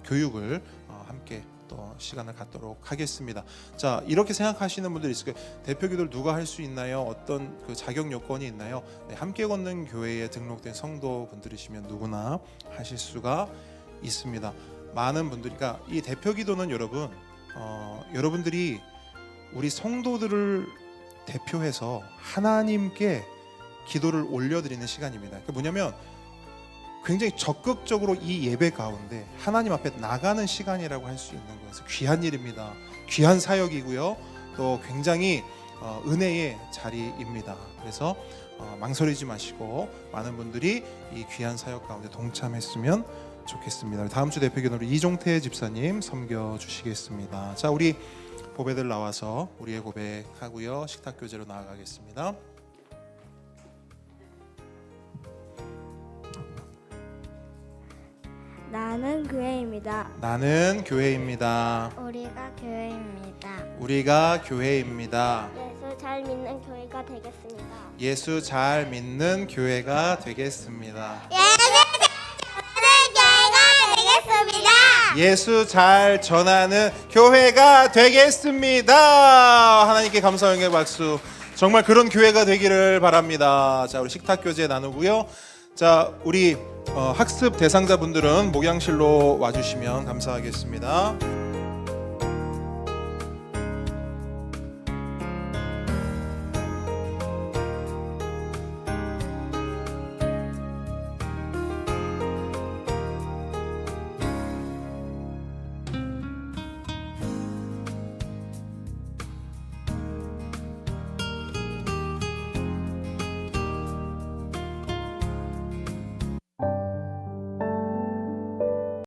교육을 함께 또 시간을 갖도록 하겠습니다. 자, 이렇게 생각하시는 분들이 있을 거예요. 대표 기도를 누가 할 수 있나요? 어떤 그 자격 요건이 있나요? 네, 함께 걷는 교회에 등록된 성도분들이시면 누구나 하실 수가 있습니다. 많은 분들이, 그러니까 이 대표 기도는 여러분, 여러분들이 우리 성도들을 대표해서 하나님께 기도를 올려드리는 시간입니다. 그게 뭐냐면 굉장히 적극적으로 이 예배 가운데 하나님 앞에 나가는 시간이라고 할 수 있는 거예요. 귀한 일입니다. 귀한 사역이고요. 또 굉장히 은혜의 자리입니다. 그래서 망설이지 마시고 많은 분들이 이 귀한 사역 가운데 동참했으면 좋겠습니다. 다음 주 대표기도로 이종태 집사님 섬겨 주시겠습니다. 자, 우리 보배들 나와서 우리의 고백하고요. 식탁 교제로 나아가겠습니다. 나는 교회입니다. 나는 교회입니다. 우리가 교회입니다. 우리가 교회입니다. 예수 잘 믿는 교회가 되겠습니다. 예수 잘 믿는 교회가 되겠습니다. 예수 잘 전하는 교회가 되겠습니다. 하나님께 감사 영광의 박수. 정말 그런 교회가 되기를 바랍니다. 자, 우리 식탁 교제 나누고요. 자, 우리 학습 대상자분들은 목양실로 와주시면 감사하겠습니다.